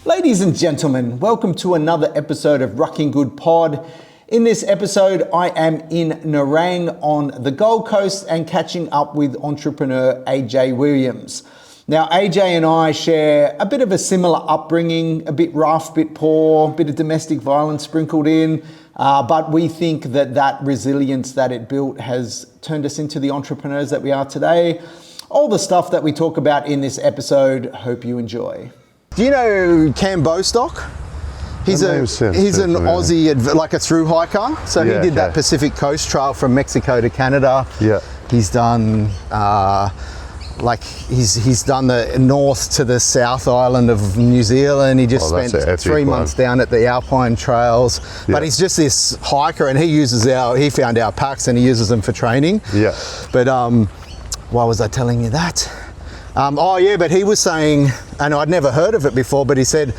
Ladies and gentlemen, welcome to another episode of Rucking Good Pod. In this episode, I am in Nerang on the Gold Coast and catching up with entrepreneur AJ Williams. Now, AJ and I share a bit of a similar upbringing, a bit rough, bit poor, bit of domestic violence sprinkled in, but we think that resilience that it built has turned us into the entrepreneurs that we are today. All the stuff that we talk about in this episode, hope you enjoy. Do you know Cam Bostock? He's an Aussie, like a through hiker. So he did that Pacific Coast Trail from Mexico to Canada. Yeah. He's done he's done the north to the South Island of New Zealand. He just spent 3 months down at the Alpine Trails. Yeah. But he's just this hiker, and he found our packs and he uses them for training. Yeah. But why was I telling you that? But he was saying, and I'd never heard of it before, but he said,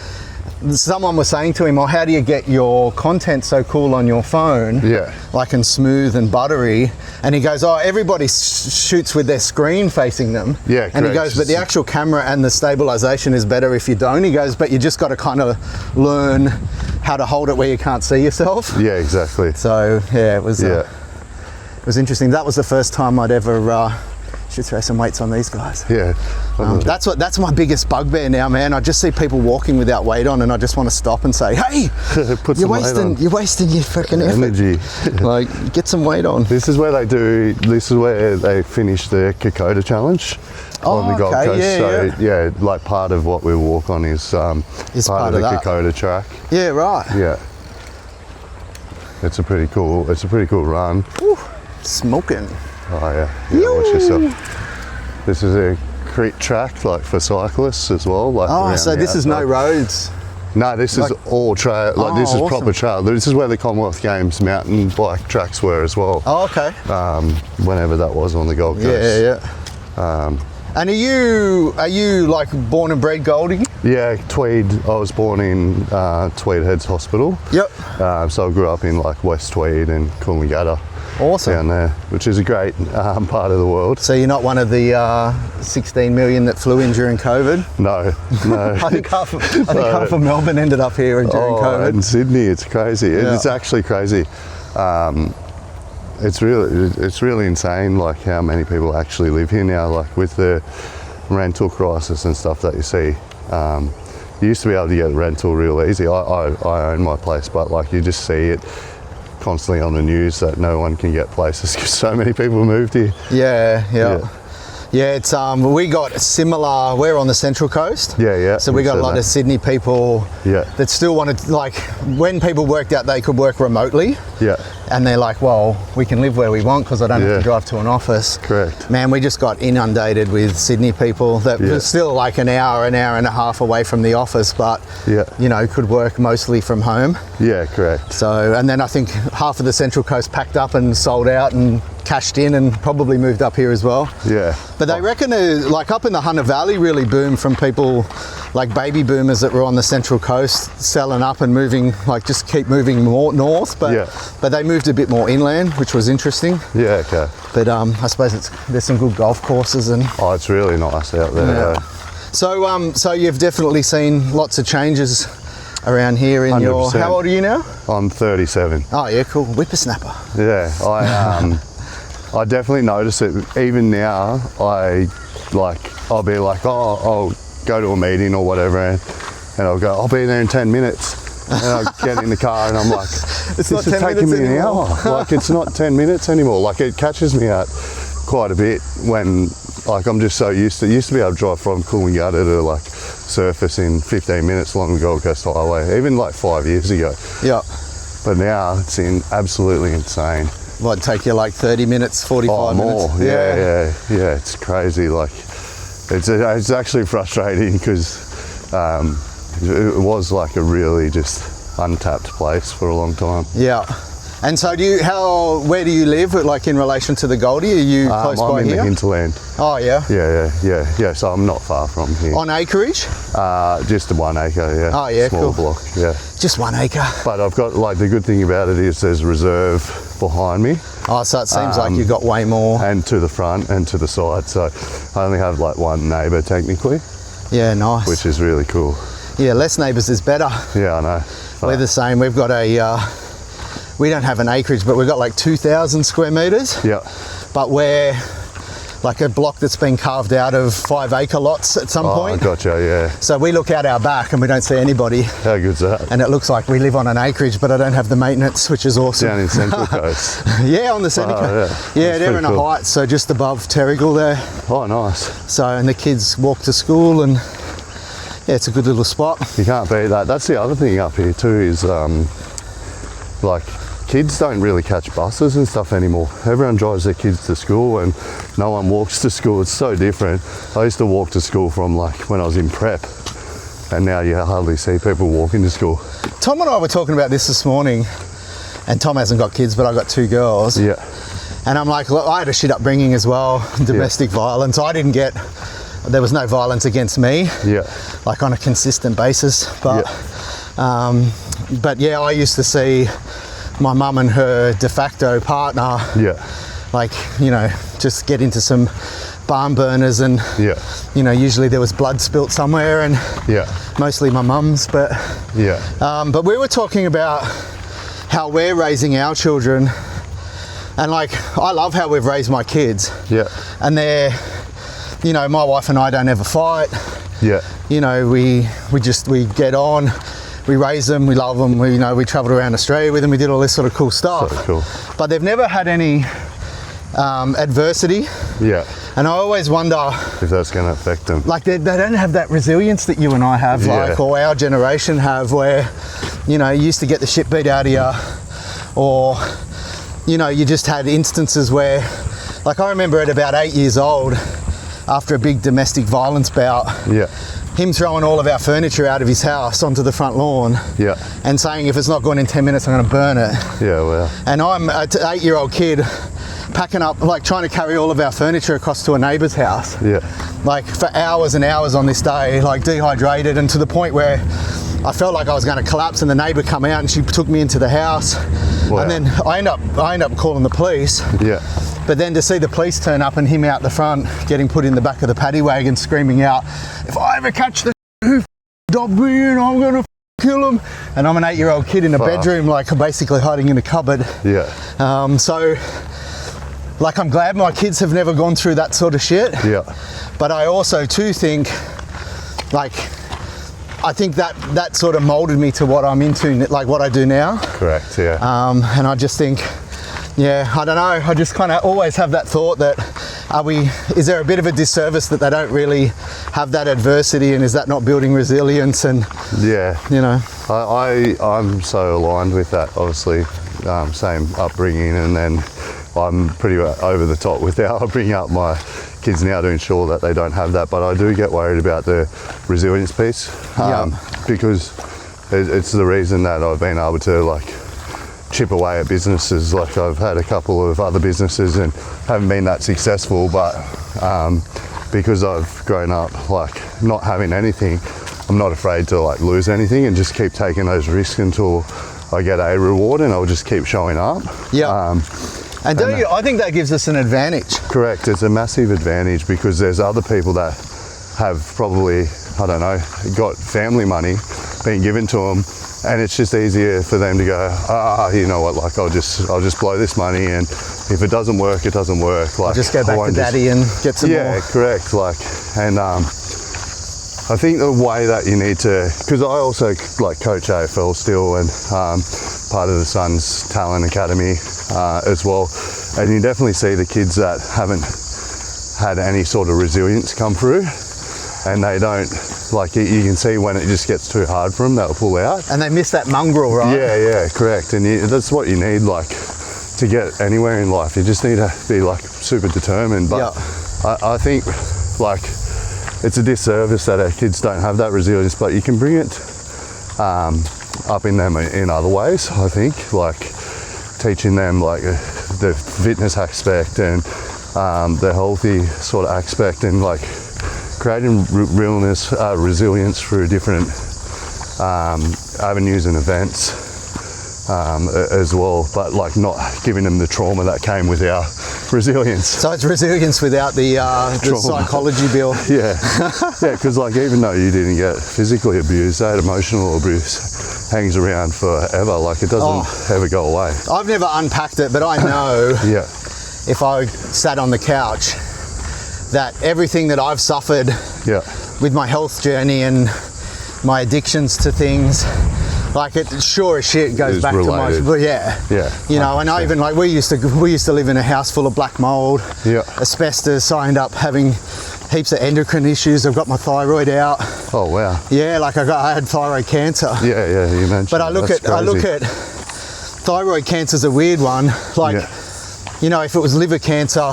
someone was saying to him, how do you get your content so cool on your phone? Yeah. Like and smooth and buttery. And he goes, everybody shoots with their screen facing them. Yeah, correct. And he goes, but the actual camera and the stabilization is better if you don't. He goes, but you just got to kind of learn how to hold it where you can't see yourself. Yeah, exactly. So, it was interesting. That was the first time I'd ever should throw some weights on these guys. Yeah. That's my biggest bugbear now, man. I just see people walking without weight on and I just want to stop and say, hey, you're wasting your freaking energy. Like, get some weight on. This is where they finish the Kokoda challenge on the Gold Coast. Like part of what we walk on is part of the Kokoda track. Yeah, right. Yeah. It's a pretty cool run. Woo, smoking. Oh yeah, watch yourself. This is a creek track, like for cyclists as well. So this is no roads? No, this is all trail. This is proper trail. This is where the Commonwealth Games mountain bike tracks were as well. Oh, okay. Whenever that was on the Gold Coast. Yeah. And are you like born and bred Goldie? Yeah, Tweed. I was born in Tweed Heads Hospital. Yep. So I grew up in like West Tweed and Coolangatta. Awesome. Down there, which is a great part of the world. So you're not one of the 16 million that flew in during COVID? No. I think half of Melbourne ended up here during COVID. In Sydney, it's crazy. Yeah. It's actually crazy. It's really insane, like how many people actually live here now. Like with the rental crisis and stuff that you see. You used to be able to get a rental real easy. I own my place, but like you just see it constantly on the news that no one can get places because so many people moved here. Yeah, it's we got similar. We're on the Central Coast. So we got a lot of Sydney people that still wanted, like, when people worked out they could work remotely. And they're like, well, we can live where we want because I don't have to drive to an office. Correct. Man, we just got inundated with Sydney people that were still like an hour and a half away from the office, but could work mostly from home. Yeah, correct. So, and then I think half of the Central Coast packed up and sold out and cashed in and probably moved up here as well. Yeah. But they reckon like up in the Hunter Valley really boomed from people like baby boomers that were on the Central Coast selling up and moving, like just keep moving more north, but they moved a bit more inland, which was interesting. Yeah, okay. But I suppose there's some good golf courses and it's really nice out there. Yeah. So you've definitely seen lots of changes around here in 100%. Your, how old are you now? I'm 37. Oh yeah, cool, whippersnapper. Yeah, I definitely notice it. Even now, I'll be like, I'll go to a meeting or whatever, and I'll go, I'll be there in 10 minutes. And I get in the car and I'm like, this is taking me an hour. Like, it's not 10 minutes anymore. Like, it catches me out quite a bit when, like, I'm just so used to be able to drive from Coolangatta to like surface in 15 minutes along the Gold Coast Highway, even like 5 years ago. Yeah. But now it's absolutely insane. Might take you like 30 minutes, 45 minutes. More. Yeah, it's crazy. Like, it's actually frustrating because it was like a really just untapped place for a long time. Yeah. And so where do you live, like in relation to the Goldie? Are you close by here? I'm in the hinterland. Oh yeah? Yeah, so I'm not far from here. On acreage? Just 1 acre, yeah. Oh yeah, small block, yeah. Just 1 acre. But I've got, like, the good thing about it is there's reserve behind me. Oh, so it seems like you've got way more. And to the front and to the side, so I only have like one neighbour technically. Yeah, nice. Which is really cool. Yeah, less neighbours is better. Yeah, I know. We're the same. We've got we don't have an acreage, but we've got like 2,000 square metres. Yeah. But we're like a block that's been carved out of 5 acre lots at some point. Gotcha, yeah. So we look out our back and we don't see anybody. How good's that? And it looks like we live on an acreage, but I don't have the maintenance, which is awesome. Down in Central Coast. Yeah, on the Central Coast. Yeah, they're in a height, so just above Terrigal there. Oh, nice. So, and the kids walk to school, and yeah, it's a good little spot. You can't beat that. That's the other thing up here too is like kids don't really catch buses and stuff anymore. Everyone drives their kids to school and no one walks to school. It's so different. I used to walk to school from like when I was in prep, and now you hardly see people walking to school. Tom and I were talking about this morning, and Tom hasn't got kids, but I've got 2 girls. Yeah. And I'm like, look, I had a shit upbringing as well, domestic violence. There was no violence against me, like on a consistent basis. But yeah, I used to see my mum and her de facto partner, like, you know, just get into some barn burners, and you know, usually there was blood spilt somewhere, and mostly my mum's. But but we were talking about how we're raising our children, and like, I love how we've raised my kids. And they're, you know, my wife and I don't ever fight. You know, we get on. We raise them, we love them, we travelled around Australia with them, we did all this sort of cool stuff. So cool. But they've never had any adversity. And I always wonder if that's going to affect them. Like they don't have that resilience that you and I have, like, or our generation have, where, you know, you used to get the shit beat out of you, or, you know, you just had instances where, like, I remember at about 8 years old, after a big domestic violence bout, him throwing all of our furniture out of his house onto the front lawn, and saying, if it's not gone in 10 minutes, I'm going to burn it. Wow. And I'm an 8-year-old kid packing up, like, trying to carry all of our furniture across to a neighbour's house, like for hours and hours on this day, like dehydrated, and to the point where I felt like I was going to collapse, and the neighbour come out and she took me into the house. And then I end up calling the police. But then to see the police turn up and him out the front, getting put in the back of the paddy wagon, screaming out, if I ever catch the who dobbed me in, I'm going to kill him. And I'm an 8-year-old kid in a bedroom, like, basically hiding in a cupboard. So, like, I'm glad my kids have never gone through that sort of shit. But I also too think, like, I think that sort of molded me to what I'm into, like what I do now. Correct, And I just think, I don't know, I just kind of always have that thought that, is there a bit of a disservice that they don't really have that adversity, and is that not building resilience? And you know, I'm so aligned with that, obviously, same upbringing, and then I'm pretty over the top with how I bring up my kids now to ensure that they don't have that. But I do get worried about the resilience piece, because it's the reason that I've been able to, like, chip away at businesses. Like, I've had a couple of other businesses and haven't been that successful, but because I've grown up, like, not having anything, I'm not afraid to, like, lose anything and just keep taking those risks until I get a reward, and I'll just keep showing up. And I think that gives us an advantage. Correct, it's a massive advantage, because there's other people that have probably, I don't know, got family money being given to them, and it's just easier for them to go, you know what, like, I'll just blow this money, and if it doesn't work, it doesn't work. Like, I'll just go back to daddy and get some more. Yeah, correct. Like, and I think the way that you need to, because I also, like, coach AFL still, and part of the Suns Talent Academy as well, and you definitely see the kids that haven't had any sort of resilience come through, and they don't, like, you can see when it just gets too hard for them, they'll pull out. And they miss that mongrel, right? Yeah, correct. And that's what you need, like, to get anywhere in life. You just need to be, like, super determined. But I think, like, it's a disservice that our kids don't have that resilience, but you can bring it up in them in other ways, I think, like teaching them, like, the fitness aspect and the healthy sort of aspect, and, like, creating resilience through different avenues and events. as well, but like not giving them the trauma that came with our resilience. So it's resilience without the psychology bill. Yeah, yeah, because like even though you didn't get physically abused, that emotional abuse hangs around forever. Like it doesn't ever go away. I've never unpacked it, but I know Yeah, if I sat on the couch that everything that I've suffered yeah, with my health journey and my addictions to things, like it sure as shit goes Is back related. to my, yeah, yeah. you know. And I even like we used to live in a house full of black mold, Yeah. asbestos. I end up having heaps of endocrine issues. I've got my thyroid out. Oh wow. Yeah, like I had thyroid cancer. Yeah, yeah. You mentioned. But I look at thyroid cancer's a weird one. Like, Yeah. you know, if it was liver cancer,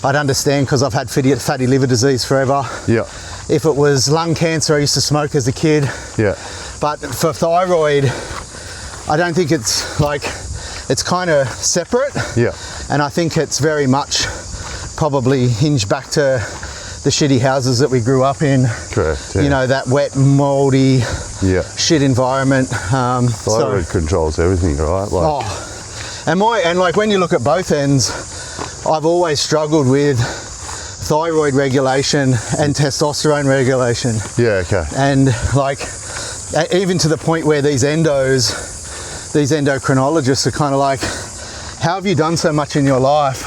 I'd understand because I've had fatty liver disease forever. Yeah, If it was lung cancer, I used to smoke as a kid. yeah, But for thyroid, I don't think it's like, it's kind of separate. yeah, And I think it's very much probably hinged back to the shitty houses that we grew up in. correct. Yeah. You know, that wet, moldy, yeah. shit environment. Thyroid controls everything, right? Like, And like when you look at both ends, I've always struggled with thyroid regulation and testosterone regulation. yeah, okay. And like, even to the point where these endocrinologists are kind of like, how have you done so much in your life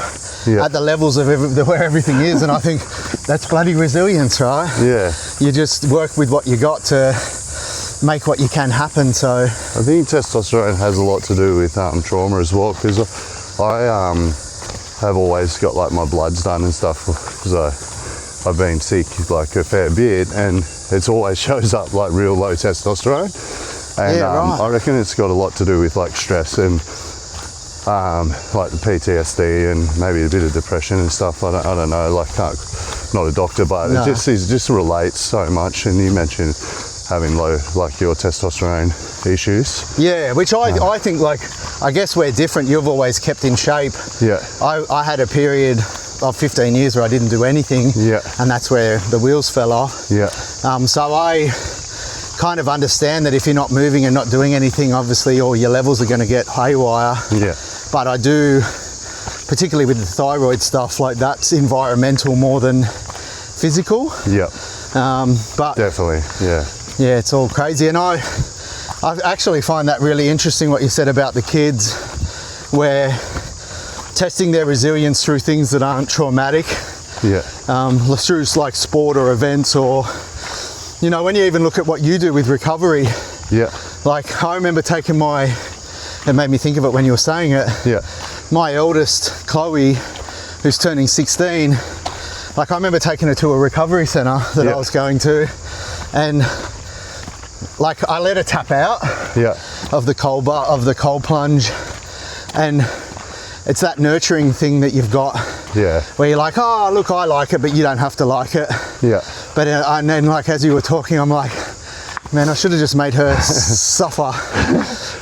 Yeah. at the levels of where everything is? And I think that's bloody resilience, right? Yeah, You just work with what you got to make what you can happen. So I think testosterone has a lot to do with trauma as well, because I have always got like my bloods done and stuff because I've been sick like a fair bit, and it's always shows up like real low testosterone. And Yeah, right. I reckon it's got a lot to do with like stress and like the PTSD and maybe a bit of depression and stuff. I don't know, like not a doctor, but No. it just relates so much. And you mentioned having low, like your testosterone issues. yeah, which I think, like, I guess we're different. You've always kept in shape. Yeah, I had a period of 15 years where I didn't do anything. Yeah. And that's where the wheels fell off. yeah, So I kind of understand that if you're not moving and not doing anything, obviously all your levels are going to get haywire. yeah, But I do, particularly with the thyroid stuff, like that's environmental more than physical. yeah, But definitely, yeah, yeah, it's all crazy. And I actually find that really interesting what you said about the kids, where testing their resilience through things that aren't traumatic, yeah, through like sport or events, or, you know, when you even look at what you do with recovery, yeah, like I remember taking it made me think of it when you were saying it, yeah, my eldest, Chloe, who's turning 16, like I remember taking her to a recovery centre that Yeah. I was going to, and like I let her tap out yeah, of the cold plunge, and it's that nurturing thing that you've got yeah, where you're like, oh look, I like it, but you don't have to like it. yeah, But and then like as you were talking, I'm like, man, I should have just made her suffer.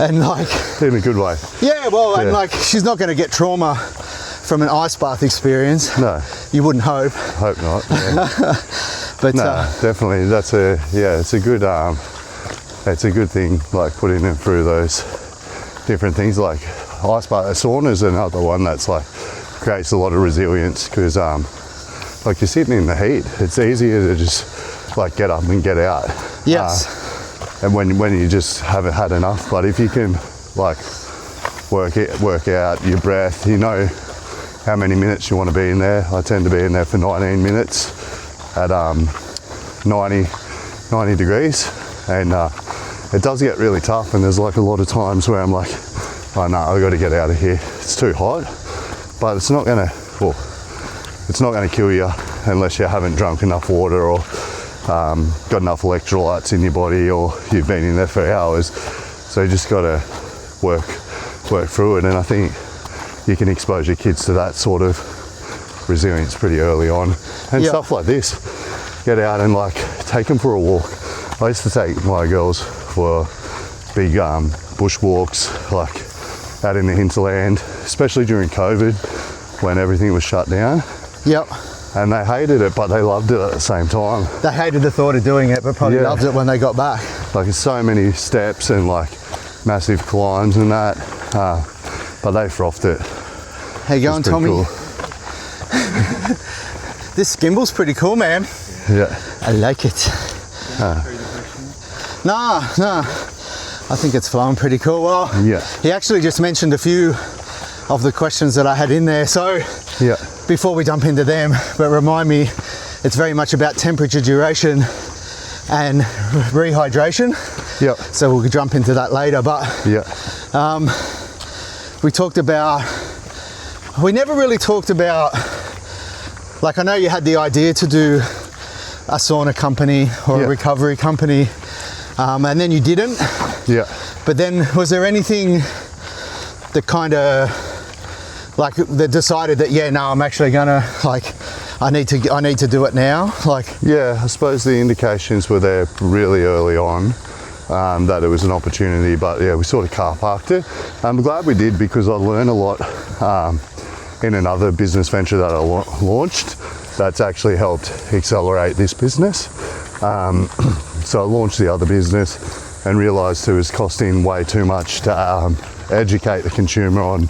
And like, in a good way. yeah, well, and Yeah. like she's not going to get trauma from an ice bath experience. No, You wouldn't hope. hope not. Yeah. But No, definitely. It's a good thing, like putting them through those different things. Like ice bath, sauna is another one that's like creates a lot of resilience, because like you're sitting in the heat, it's easier to just like get up and get out. yes. And when you just haven't had enough, but if you can like work out your breath, you know how many minutes you want to be in there. I tend to be in there for 19 minutes at 90 degrees, and it does get really tough, and there's like a lot of times where I'm like, oh no, I've got to get out of here, it's too hot. But it's not gonna kill you unless you haven't drunk enough water or got enough electrolytes in your body, or you've been in there for hours. So you just got to work through it, and I think you can expose your kids to that sort of resilience pretty early on, and Yeah. stuff like this. Get out and like take them for a walk. I used to take my girls for big bush walks, like out in the hinterland, especially during COVID when everything was shut down. Yep. And they hated it, but they loved it at the same time. They hated the thought of doing it, but probably Yeah. loved it when they got back. Like it's so many steps, and like massive climbs and that, but they frothed it. How you going, Tommy? Cool. This gimbal's pretty cool, man. Yeah. I like it. Nah. I think it's flowing pretty cool. Well, Yeah. he actually just mentioned a few of the questions that I had in there. So Yeah. before we jump into them, but remind me, it's very much about temperature, duration, and rehydration. Yep. So we'll jump into that later. But Yeah. we never really talked about, like, I know you had the idea to do a sauna company or a recovery company, and then you didn't. Yeah. But then was there anything that kind of, like, that decided that, yeah, no, I'm actually gonna, like, I need to do it now? Like, Yeah, I suppose the indications were there really early on, that it was an opportunity, but yeah, we sort of car parked it. I'm glad we did, because I learned a lot in another business venture that I launched that's actually helped accelerate this business. So I launched the other business and realised it was costing way too much to educate the consumer on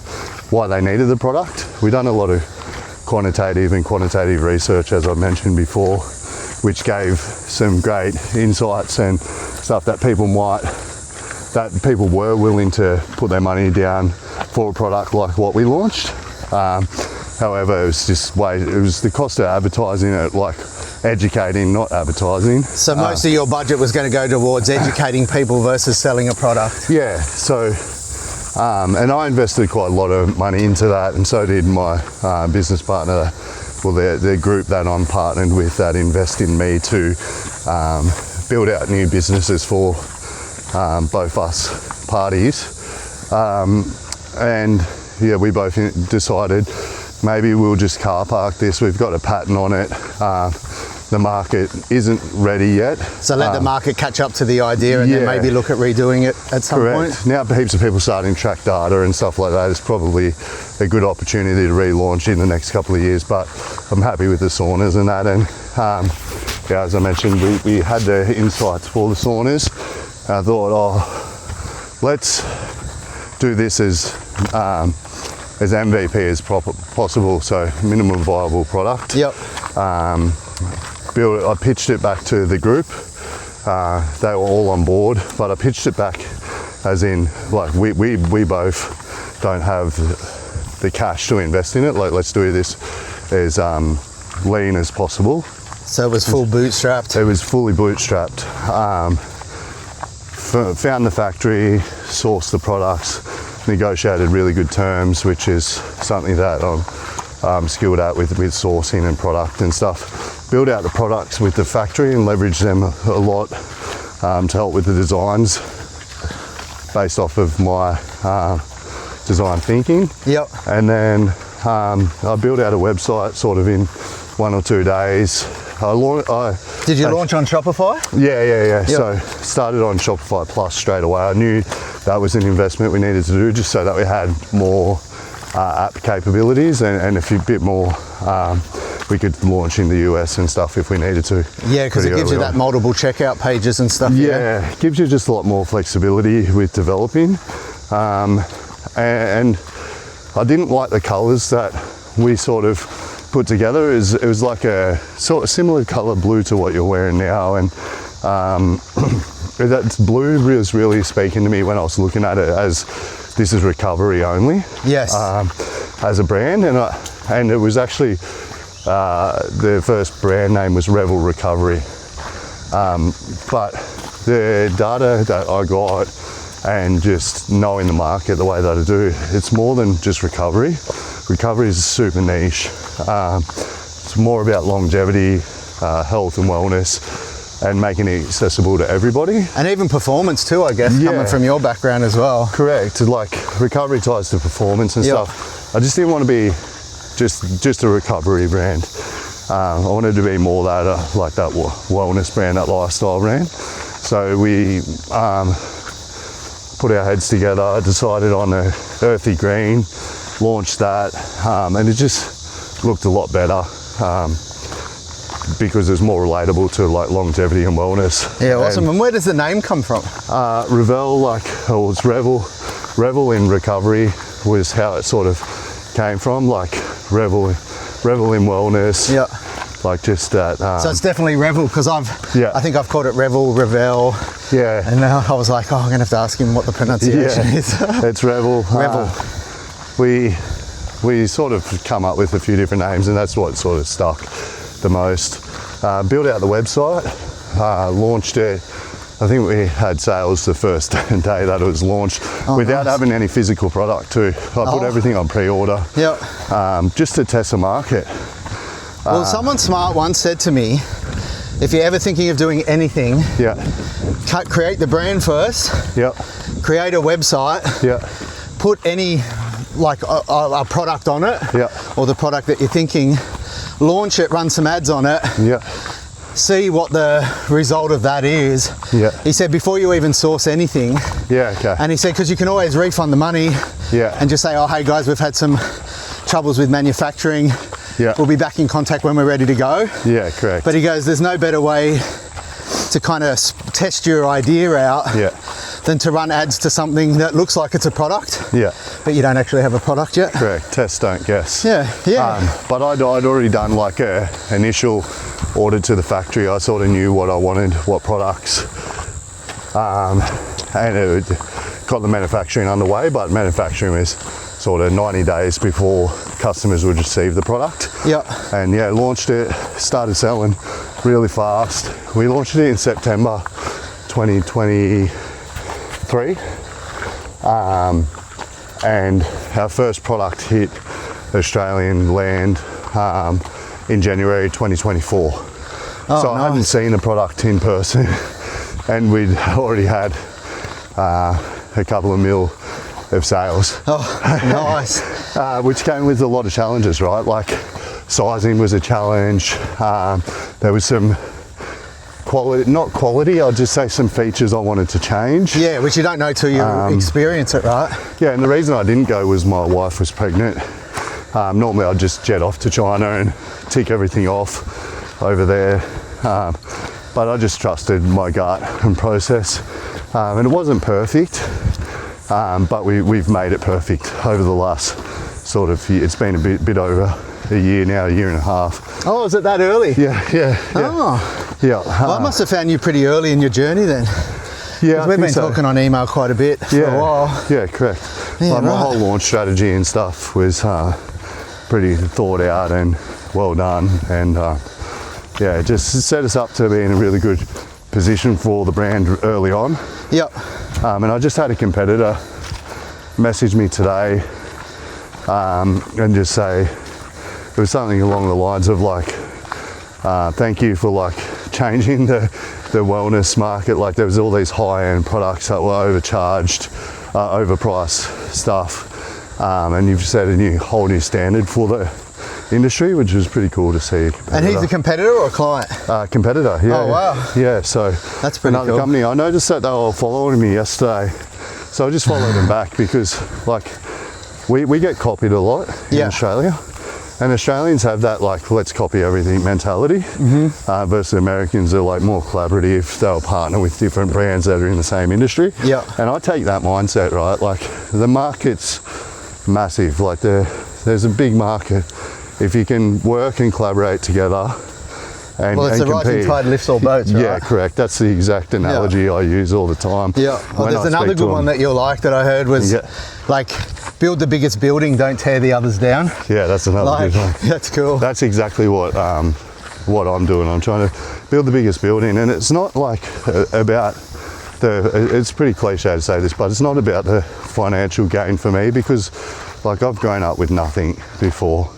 why they needed the product. We've done a lot of quantitative and quantitative research, as I mentioned before, which gave some great insights and stuff that people were willing to put their money down for a product like what we launched. However, it was the cost of advertising it, like educating, not advertising. so most of your budget was going to go towards educating people versus selling a product. Yeah, so, and I invested quite a lot of money into that, and so did my business partner, well, the group that I'm partnered with that invest in me to build out new businesses for both us parties. And yeah, we both decided maybe we'll just car park this. We've got a patent on it. The market isn't ready yet. So let the market catch up to the idea, and then maybe look at redoing it at some point. Now heaps of people starting to track data and stuff like that. It's probably a good opportunity to relaunch in the next couple of years, but I'm happy with the saunas and that. And yeah, as I mentioned, we had the insights for the saunas. I thought, let's do this as MVP as possible, so minimum viable product. Yep. I pitched it back to the group. They were all on board, but I pitched it back as in, like, we both don't have the cash to invest in it. Like, let's do this as lean as possible. So it was full bootstrapped. It was fully bootstrapped. Found the factory, sourced the products, negotiated really good terms, which is something that I'm skilled at with sourcing and product and stuff. Build out the products with the factory and leverage them a lot to help with the designs based off of my design thinking. Yep. And then I built out a website sort of in 1 or 2 days. Did you launch on Shopify? Yeah. Yep. So started on Shopify Plus straight away. I knew that was an investment we needed to do just so that we had more app capabilities and a bit more we could launch in the US and stuff if we needed to. Yeah, because it gives you that multiple checkout pages and stuff. Yeah, it gives you just a lot more flexibility with developing. And I didn't like the colours that we sort of put together. It was like a sort of similar colour blue to what you're wearing now, and that blue was really speaking to me when I was looking at it as this is recovery only. Yes. As a brand, and it was actually the first brand name was Revel Recovery, but the data that I got and just knowing the market the way that I do, it's more than just recovery. Recovery is super niche. It's more about longevity, health and wellness, and making it accessible to everybody. And even performance too, I guess, coming from your background as well. Correct. Like recovery ties to performance and stuff. I just didn't want to be just a recovery brand. I wanted to be more that like that wellness brand, that lifestyle brand. So we put our heads together, decided on a earthy green, launched that, and it just looked a lot better. because it's more relatable to like longevity and wellness. Yeah, awesome. And where does the name come from? Revel, it's Revel in recovery was how it sort of came from, like revel in wellness. Yeah. Like just that. So it's definitely Revel, because I think I've called it Revel. Yeah. And now I was like, I'm going to have to ask him what the pronunciation is. It's Revel. Revel. We sort of come up with a few different names, and that's what sort of stuck the most. Built out the website, launched it. I think we had sales the first day that it was launched without having any physical product too. I put everything on pre-order, just to test the market. Well, someone smart once said to me, if you're ever thinking of doing anything, create the brand first, create a website, put any like a product on it, or the product that you're thinking, launch it, run some ads on it, see what the result of that is. He said before you even source anything, and he said because you can always refund the money, and just say, oh hey guys, we've had some troubles with manufacturing, we'll be back in contact when we're ready to go. Correct. But he goes, there's no better way to kind of test your idea out than to run ads to something that looks like it's a product, but you don't actually have a product yet. Correct. Test, don't guess. But I'd already done like a initial order to the factory. I sort of knew what I wanted, what products, and it got the manufacturing underway, but manufacturing was sort of 90 days before customers would receive the product. And launched it, started selling really fast. We launched it in September 2023, and our first product hit Australian land in January 2024. I hadn't seen the product in person, and we'd already had a couple of mil of sales. Nice. Which came with a lot of challenges, right? Like sizing was a challenge. There was some quality, I'll just say some features I wanted to change. Which you don't know till you experience it, right? And the reason I didn't go was my wife was pregnant. Normally I'd just jet off to China and tick everything off over there. But I just trusted my gut and process. And it wasn't perfect, but we've made it perfect over the last sort of year. It's been a bit over a year now, a year and a half. Oh, is it that early? Well, I must have found you pretty early in your journey then. We've been talking on email quite a bit for a while. Correct. My whole launch strategy and stuff was pretty thought out and well done, and it just set us up to be in a really good position for the brand early on. And I just had a competitor message me today and just say, it was something along the lines of like, thank you for like changing the wellness market. Like there was all these high-end products that were overcharged, overpriced stuff, and you've set a whole new standard for the industry, which was pretty cool to see. And he's a competitor or a client? Competitor, Oh wow. So that's pretty another cool. company. I noticed that they were following me yesterday, so I just followed them back because like we get copied a lot in Australia. And Australians have that like, let's copy everything mentality, versus Americans are like more collaborative. They'll partner with different brands that are in the same industry. And I take that mindset, right? Like the market's massive. Like there's a big market. If you can work and collaborate together and it's the compete. rising tide lifts all boats, right? Yeah, correct. That's the exact analogy I use all the time. There's another good one that you'll like that I heard was like, build the biggest building, don't tear the others down. That's another good one. That's cool. That's exactly what I'm doing. I'm trying to build the biggest building, and it's not like about it's pretty cliche to say this, but it's not about the financial gain for me, because like I've grown up with nothing before.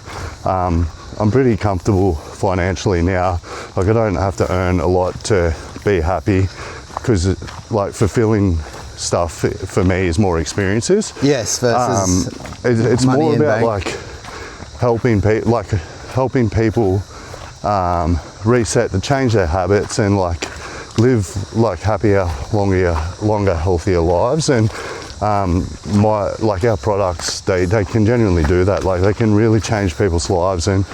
I'm pretty comfortable financially now. Like I don't have to earn a lot to be happy, because like fulfilling stuff for me is more experiences. Versus it's money more in about bank. like helping people reset, to change their habits and like live like happier, longer, healthier lives. And our products, they can genuinely do that. Like they can really change people's lives, and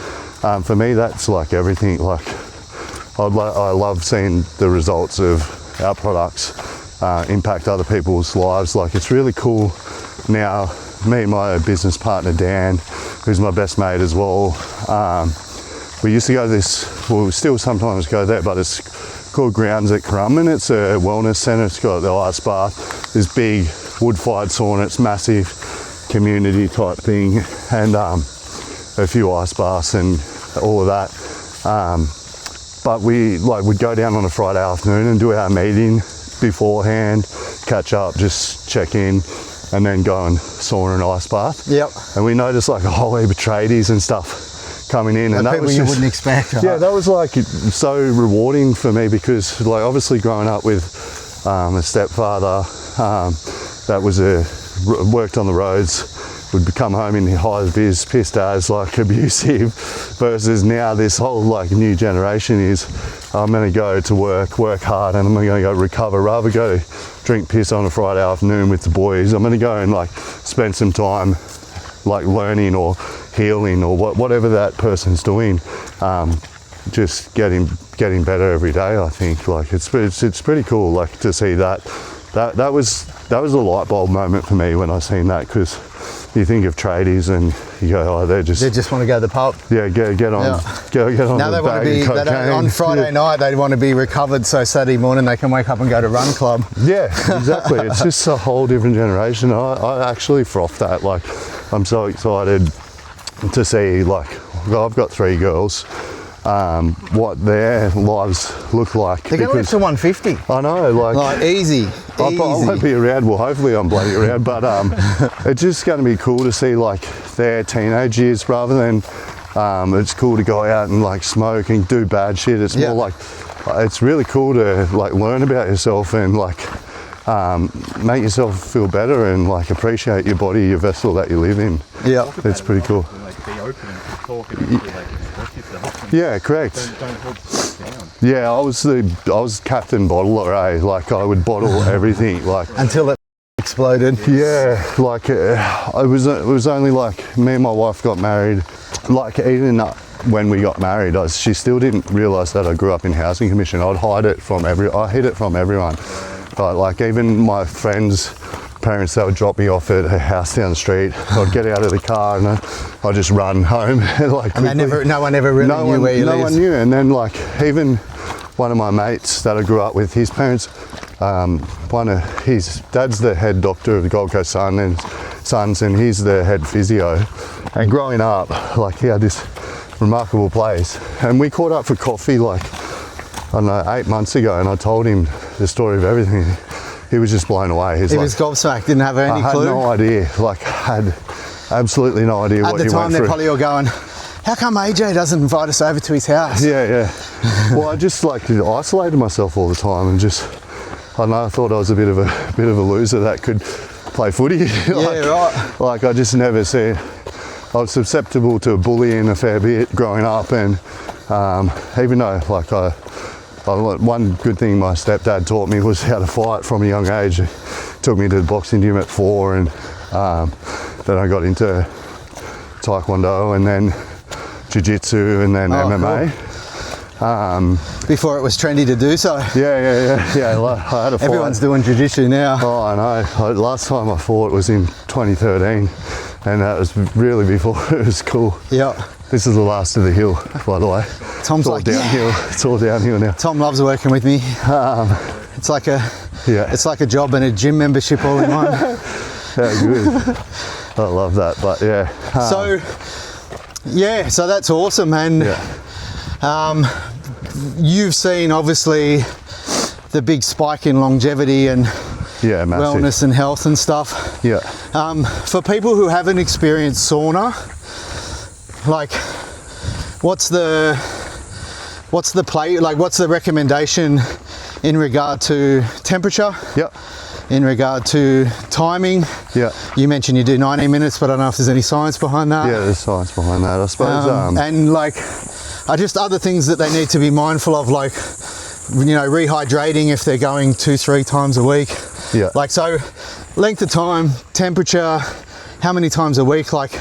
for me that's like everything. Like I love seeing the results of our products impact other people's lives. Like, it's really cool now. Me and my business partner Dan, who's my best mate as well, we used to go to this, well, we still sometimes go there, but it's called Grounds at Currumbin. It's a wellness centre. It's got the ice bath, this big wood-fired sauna. It's massive, community type thing, and a few ice baths and all of that. But we'd go down on a Friday afternoon and do our meeting beforehand, catch up, just check in, and then go and sauna and ice bath. Yep. And we noticed like a whole heap of tradies and stuff coming in, and that people was you just, wouldn't expect. Right? Yeah, that was like so rewarding for me, because like obviously growing up with a stepfather that worked on the roads, would come home in high vis, pissed as, like abusive, versus now this whole like new generation is, I'm going to go to work hard, and I'm going to go recover, rather go drink piss on a Friday afternoon with the boys. I'm going to go and like spend some time like learning or healing or whatever that person's doing, just getting better every day. I think like it's pretty cool, like to see that was a light bulb moment for me when I seen that, because you think of tradies and you go, oh, they just want to go to the pub. Yeah, get on. Now they want to be on Friday night. They want to be recovered, so Saturday morning they can wake up and go to run club. Yeah, exactly. It's just a whole different generation. I actually froth that. Like, I'm so excited to see. Like, I've got 3 girls. What their lives look like. They're going to 150. I know, like easy. I won't be around. Well, hopefully I'm bloody around, but it's just going to be cool to see like their teenage years, rather than it's cool to go out and like smoke and do bad shit. It's more like it's really cool to like learn about yourself and like make yourself feel better and like appreciate your body, your vessel that you live in. Yeah, it's pretty cool. Be open and talk and like express yourself. Yeah, correct. Don't hold yourself down. Yeah, I was captain bottler, eh? Like I would bottle everything, like until it exploded. Yeah, like it was only like me and my wife got married. Like even when we got married, she still didn't realise that I grew up in housing commission. I'd hid it from everyone. But like even my friends' parents, they would drop me off at a house down the street. I'd get out of the car and I'd just run home. Like and no one ever really knew where you lived. No one knew. And then like even one of my mates that I grew up with, his parents, his dad's the head doctor of the Gold Coast Suns, and he's the head physio. And growing up, like he had this remarkable place. And we caught up for coffee like, I don't know, 8 months ago, and I told him the story of everything. He was just blown away. He was gobsmacked, didn't have any clue. I had no idea, like had absolutely no idea what you went through. At the time they're probably all going, how come AJ doesn't invite us over to his house? Yeah. Well, I just like isolated myself all the time and just, I don't know, I thought I was a bit of a loser that could play footy. Right. Like I just never said, I was susceptible to bullying a fair bit growing up, and even though like one good thing my stepdad taught me was how to fight from a young age. He took me to the boxing gym at 4, and then I got into taekwondo and then jiu-jitsu and then MMA. Cool. Before it was trendy to do so. Yeah. I had a fight. Everyone's doing jiu-jitsu now. Oh, I know. Last time I fought was in 2013, and that was really before it was cool. Yeah. This is the last of the hill, by the way. Tom's like, downhill. Yeah. It's all downhill now. Tom loves working with me. It's like a job and a gym membership all in one. Yeah, good. I love that, but yeah. So that's awesome, and you've seen obviously the big spike in longevity and wellness and health and stuff. Yeah. For people who haven't experienced sauna, like what's the recommendation in regard to temperature? Yep. In regard to timing? Yeah. You mentioned you do 90 minutes, but I don't know if there's any science behind that. Yeah, there's science behind that, I suppose. And like, are just other things that they need to be mindful of, like, you know, rehydrating if they're going 2-3 times a week. Yeah. Like, so length of time, temperature, how many times a week, like,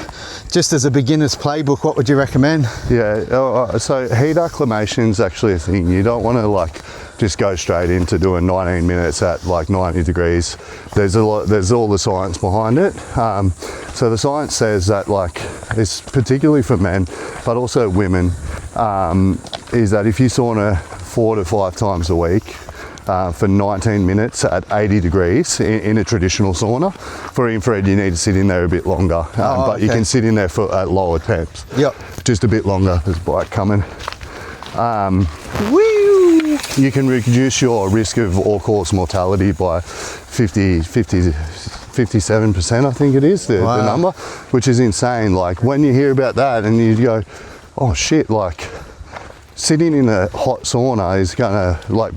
just as a beginner's playbook, what would you recommend? Yeah, so heat acclimation is actually a thing. You don't want to like just go straight into doing 19 minutes at like 90 degrees. There's all the science behind it. So the science says that, like, it's particularly for men, but also women, is that if you sauna 4 to 5 times a week, for 19 minutes at 80 degrees in a traditional sauna. For infrared, you need to sit in there a bit longer, but you can sit in there at lower temps. Yep. Just a bit longer. There's a bike coming. You can reduce your risk of all-cause mortality by 57%, I think it is, the number, which is insane. Like, when you hear about that and you go, oh shit, like, sitting in a hot sauna is gonna like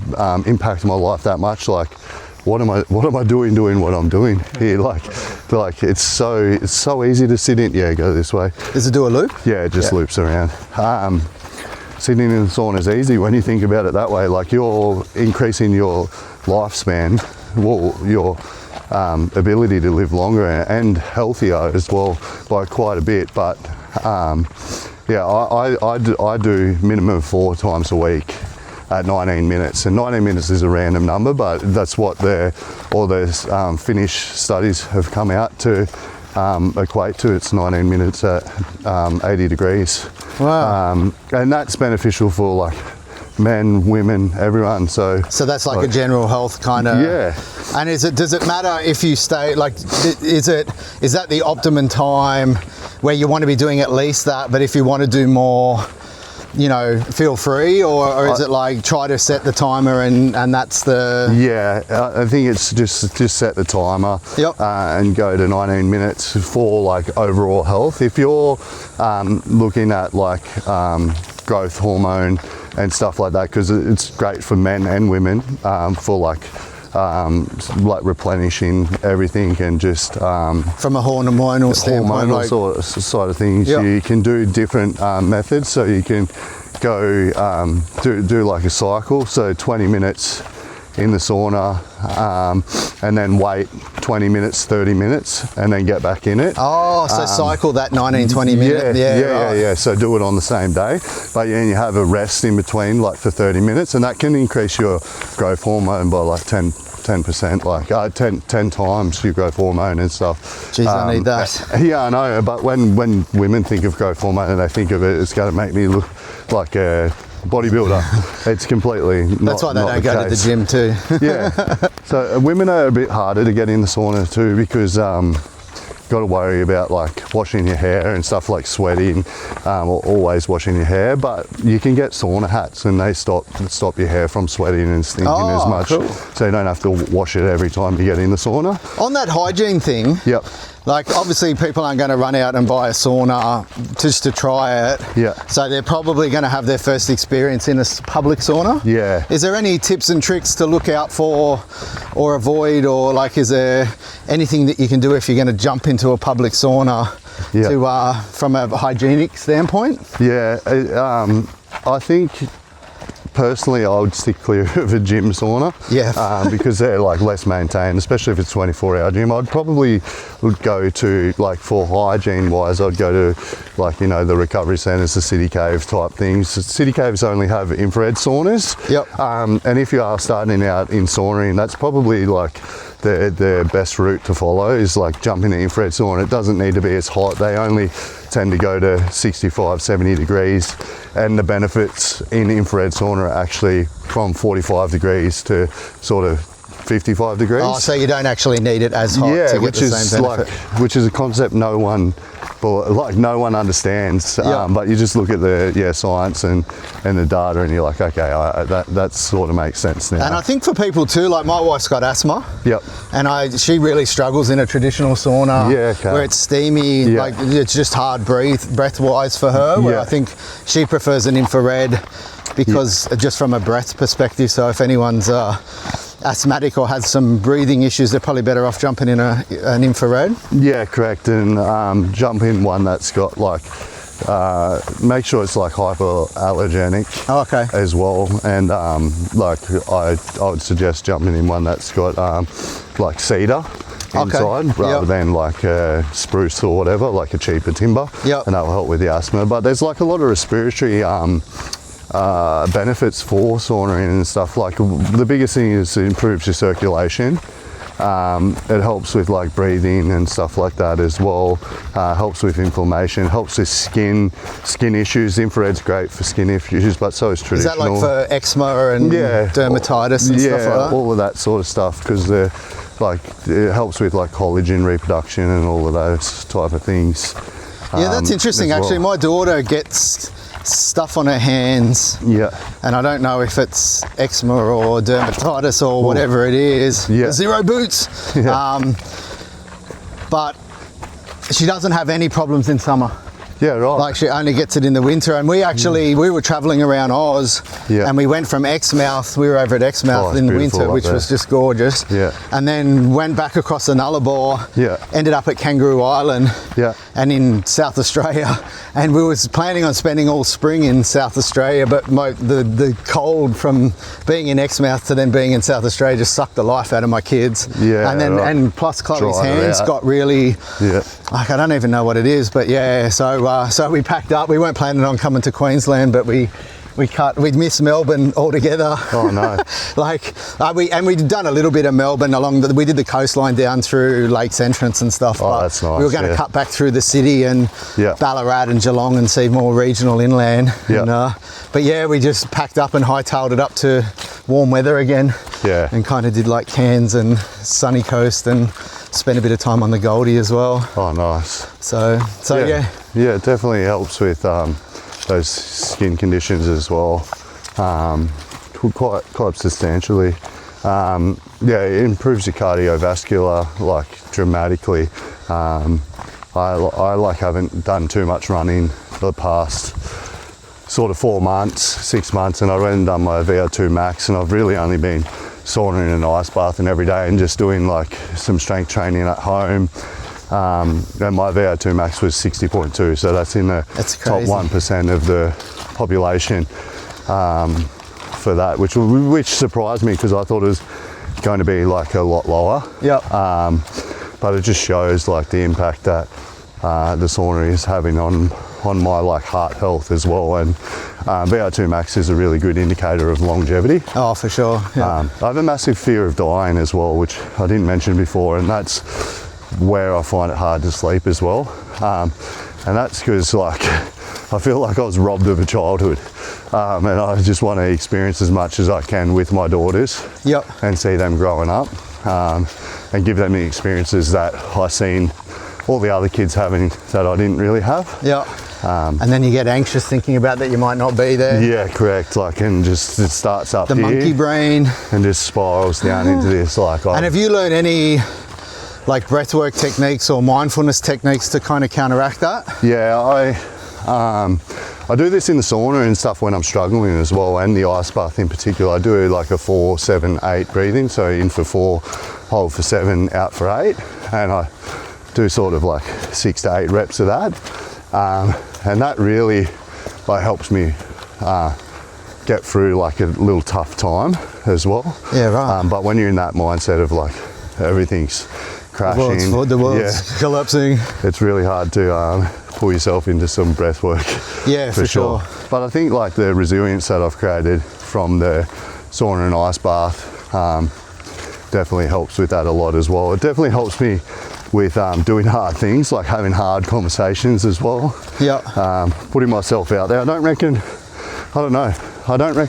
impact my life that much. Like, what am I doing what I'm doing here? Like it's so easy to sit in. Yeah, go this way. Does it do a loop? Yeah, it just loops around. Sitting in the sauna is easy when you think about it that way. Like, you're increasing your lifespan, well, your ability to live longer and healthier as well by quite a bit. But yeah, I do minimum 4 times a week at 19 minutes, and 19 minutes is a random number, but that's what all those Finnish studies have come out to equate to. It's 19 minutes at 80 degrees. Wow. And that's beneficial for like men, women, everyone. So that's like a general health kind of. Yeah. And does it matter if you stay, like, is that the optimum time where you want to be doing at least that, but if you want to do more, you know, feel free, or is it like try to set the timer and that's the... Yeah, I think it's just set the timer. Yep. And go to 19 minutes for like overall health. If you're looking at like growth hormone and stuff like that, because it's great for men and women for like replenishing everything, and just from a hormonal standpoint, side of things. Yep. You can do different methods. So you can go do like a cycle, so 20 minutes in the sauna, and then wait 20 minutes, 30 minutes, and then get back in it. Oh, so cycle that 19, 20 minutes. Yeah. So do it on the same day, but then you have a rest in between, like for 30 minutes, and that can increase your growth hormone by like 10%, like 10 times your growth hormone and stuff. Jeez, I need that. Yeah, I know, but when women think of growth hormone and they think of it, it's going to make me look like a bodybuilder. It's completely not. That's why they don't go to the gym too. Yeah. So women are a bit harder to get in the sauna too, because got to worry about like washing your hair and stuff, like sweating, or always washing your hair. But you can get sauna hats, and they stop your hair from sweating and stinking as much. Cool. So you don't have to wash it every time you get in the sauna. On that hygiene thing, Yep. like, obviously people aren't going to run out and buy a sauna just to try it. Yeah. So they're probably going to have their first experience in a public sauna. Yeah. Is there any tips and tricks to look out for or avoid, or like, is there anything that you can do if you're going to jump into a public sauna to from a hygienic standpoint? Yeah. I think personally, I would stick clear of a gym sauna. Yeah. Because they're like less maintained, especially if it's 24-hour gym. I'd probably go to, like, for hygiene wise, I'd go to, like, you know, the recovery centres, the City Cave type things. City Caves only have infrared saunas. Yep. And if you are starting out in sauning, that's probably like the best route to follow, is like jump in an infrared sauna. It doesn't need to be as hot. They only tend to go to 65, 70 degrees. And the benefits in infrared sauna are actually from 45 degrees to sort of 55 degrees. Oh, so you don't actually need it as hot to get the same benefit. Which is a concept no one understands. But you just look at the science and the data, and you're like, okay, that sort of makes sense now. And I think for people too, like, my wife's got asthma. Yep. And she really struggles in a traditional sauna. Yeah, okay. Where it's steamy, like, it's just hard breath-wise for her. Where I think she prefers an infrared, because just from a breath perspective. So if anyone's asthmatic or has some breathing issues, they're probably better off jumping in an infrared. Yeah, correct. And jump in one that's got like, make sure it's like hypoallergenic as well. And like I would suggest jumping in one that's got like cedar. inside rather than like spruce or whatever, like a cheaper timber. Yep. And that will help with the asthma. But there's like a lot of respiratory benefits for saunaing and stuff. Like the biggest thing is it improves your circulation. It helps with like breathing and stuff like that as well. Helps with inflammation, helps with skin issues. Infrared's great for skin issues, but so is traditional. Is that like for eczema and dermatitis and stuff like that? All of that sort of stuff, because it helps with like collagen reproduction and all of those type of things. Yeah, that's interesting. Actually, my daughter gets stuff on her hands. Yeah. And I don't know if it's eczema or dermatitis or whatever it is. Yeah. Zero boots. Yeah. But she doesn't have any problems in summer. Yeah, right. Like she only gets it in the winter. And we actually, we were traveling around Oz and we went from Exmouth, we were over at Exmouth in the winter, which was just gorgeous. Yeah. And then went back across the Nullarbor, ended up at Kangaroo Island and in South Australia. And we was planning on spending all spring in South Australia, but the cold from being in Exmouth to then being in South Australia just sucked the life out of my kids. Yeah. And then, and plus Chloe's hands got really, like I don't even know what it is, but yeah, so we packed up. We weren't planning on coming to Queensland, but we'd missed Melbourne altogether. Oh no! We'd done a little bit of Melbourne we did the coastline down through Lakes Entrance and stuff. Oh, that's nice. We were going to cut back through the city and Ballarat and Geelong and see more regional inland. Yeah. And, but yeah, we just packed up and hightailed it up to warm weather again. Yeah. And kind of did like Cairns and Sunny Coast and spent a bit of time on the Goldie as well. Oh, nice. So yeah. Yeah, it definitely helps with those skin conditions as well, quite substantially. It improves your cardiovascular like dramatically. I haven't done too much running for the past sort of 4 months, 6 months, and I went and done my VO2 max, and I've really only been sauning in an ice bath and every day and just doing like some strength training at home. And my VO2 max was 60.2, so that's in the top 1% of the population for that, which surprised me because I thought it was going to be like a lot lower. But it just shows like the impact that the sauna is having on my like heart health as well, and VO2 max is a really good indicator of longevity. Oh, for sure. I have a massive fear of dying as well, which I didn't mention before, and that's where I find it hard to sleep as well. And that's because like I feel like I was robbed of a childhood, and I just want to experience as much as I can with my daughters and see them growing up, and give them the experiences that I seen all the other kids having that I didn't really have. And then you get anxious thinking about that you might not be there. Yeah, correct. Like, and just it starts up the here, monkey brain, and just spirals down into this. Like, and have you learned any like breathwork techniques or mindfulness techniques to kind of counteract that? Yeah, I do this in the sauna and stuff when I'm struggling as well, and the ice bath in particular. I do like a 4, 7, 8 breathing, so in for 4, hold for 7, out for 8, and I do sort of like 6 to 8 reps of that, and that really like helps me get through like a little tough time as well. Yeah, right. But when you're in that mindset of like everything's crashing, the world's collapsing, it's really hard to pull yourself into some breath work. Yeah, for sure. But I think like the resilience that I've created from the sauna and ice bath definitely helps with that a lot as well. It definitely helps me with doing hard things, like having hard conversations as well. Putting myself out there. I don't reckon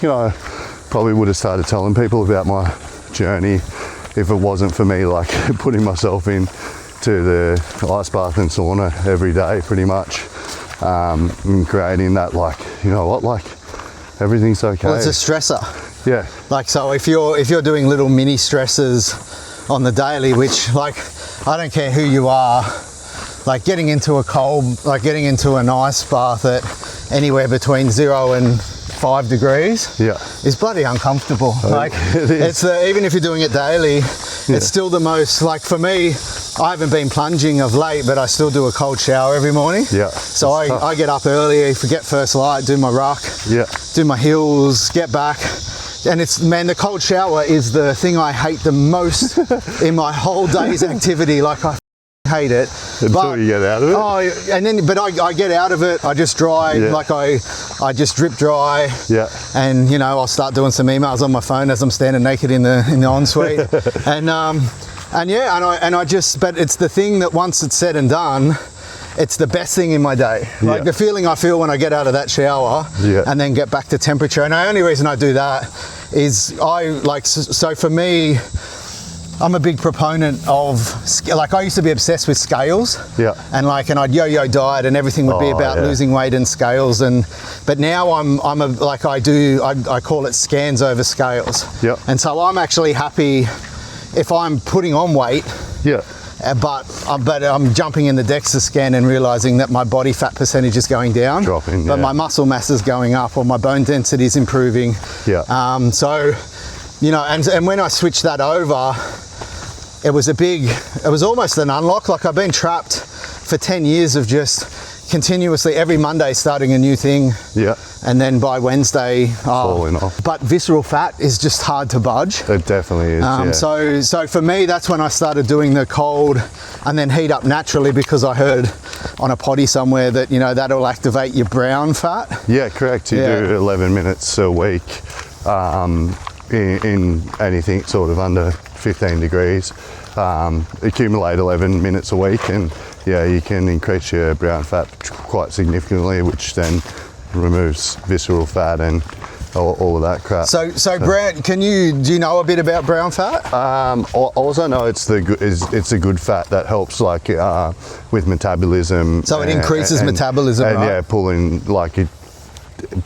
I probably would have started telling people about my journey if it wasn't for me like putting myself in to the ice bath and sauna every day pretty much, and creating that like, you know what, like everything's okay. Well, it's a stressor. Yeah. Like, so if you're doing little mini stresses on the daily, which like, I don't care who you are, like getting into a cold, like getting into an ice bath at anywhere between 0 and 5 degrees is bloody uncomfortable. Like it's even if you're doing it daily, it's still the most, like for me, I haven't been plunging of late, but I still do a cold shower every morning. So I get up early, forget first light, do my ruck, do my hills, get back, And it's, man, the cold shower is the thing I hate the most in my whole day's activity. Like, I hate it. Until you get out of it. Oh, and then, but I get out of it. I just dry, like I just drip dry. Yeah. And you know, I'll start doing some emails on my phone as I'm standing naked in the ensuite. and I just, but it's the thing that once it's said and done, it's the best thing in my day. Like the feeling I feel when I get out of that shower and then get back to temperature. And the only reason I do that is so for me, I'm a big proponent of, like, I used to be obsessed with scales. Yeah. And I'd yo-yo diet and everything would be about losing weight and scales. But now I call it scans over scales. Yeah. And so I'm actually happy if I'm putting on weight. Yeah. But I'm jumping in the DEXA scan and realizing that my body fat percentage is going down. Dropping, but my muscle mass is going up, or my bone density is improving. Yeah. So, you know, and when I switched that over, it was almost an unlock. Like, I've been trapped for 10 years of just continuously every Monday starting a new thing. Yeah. And then by Wednesday, falling off. But visceral fat is just hard to budge. It definitely is. So for me, that's when I started doing the cold and then heat up naturally, because I heard on a potty somewhere that, you know, that'll activate your brown fat. Yeah, correct. You do 11 minutes a week in anything sort of under 15 degrees. Accumulate 11 minutes a week, and you can increase your brown fat quite significantly, which then removes visceral fat and all of that crap. So brown, do you know a bit about brown fat? Also know it's a good fat that helps with metabolism. So it increases metabolism, and right? pulling it,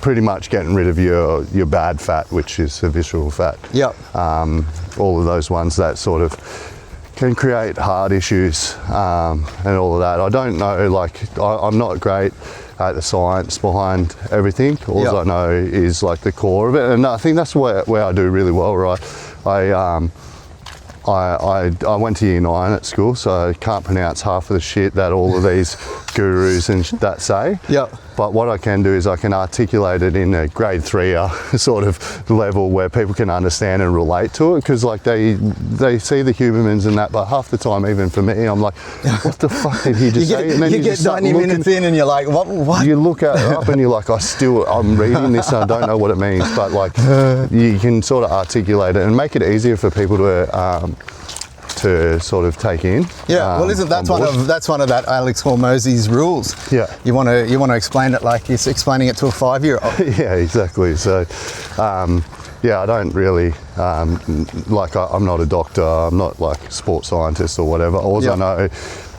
pretty much getting rid of your bad fat, which is the visceral fat. Yep. All of those ones that sort of can create heart issues and all of that. I don't know, I'm not great at the science behind everything. All I know is the core of it, and I think that's where I do really well, right? I went to year 9 at school, so I can't pronounce half of the shit that all of these gurus and that say. Yep. But what I can do is I can articulate it in a grade 3 sort of level where people can understand and relate to it, because they see the humans and that, but half the time, even for me, I'm like, what the fuck did he just say? And then you get 90 minutes in and you're like, what? You look at it up and you're like, I'm reading this and I don't know what it means, but you can sort of articulate it and make it easier for people to sort of take in. Yeah, well, isn't that's one of that Alex Hormozy's rules? Yeah, you want to explain it like he's explaining it to a 5-year-old. Yeah, exactly. So, I don't really I'm not a doctor. I'm not a sports scientist or whatever. All I know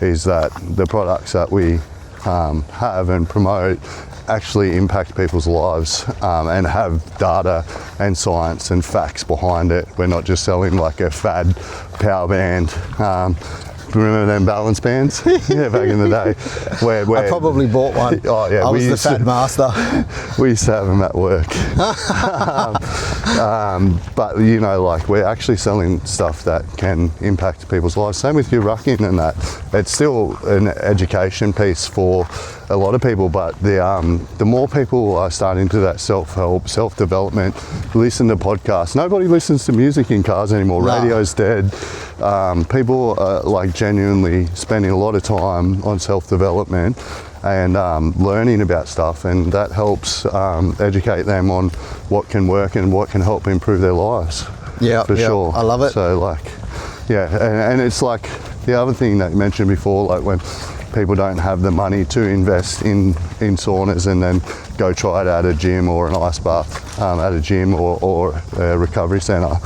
is that the products that we have and promote actually impact people's lives and have data and science and facts behind it. We're not just selling a fad power band. Remember them balance bands? Yeah, back in the day. Where I probably bought one. Oh yeah, I was the fat master. We used to have them at work. But we're actually selling stuff that can impact people's lives. Same with your rucking and that. It's still an education piece for a lot of people, but the more people are starting to that self-help, self-development, listen to podcasts. Nobody listens to music in cars anymore. No. Radio's dead. People are genuinely spending a lot of time on self-development and learning about stuff, and that helps educate them on what can work and what can help improve their lives. Yeah, for sure. I love it. So and it's the other thing that you mentioned before, when people don't have the money to invest in saunas and then go try it at a gym or an ice bath at a gym or a recovery centre.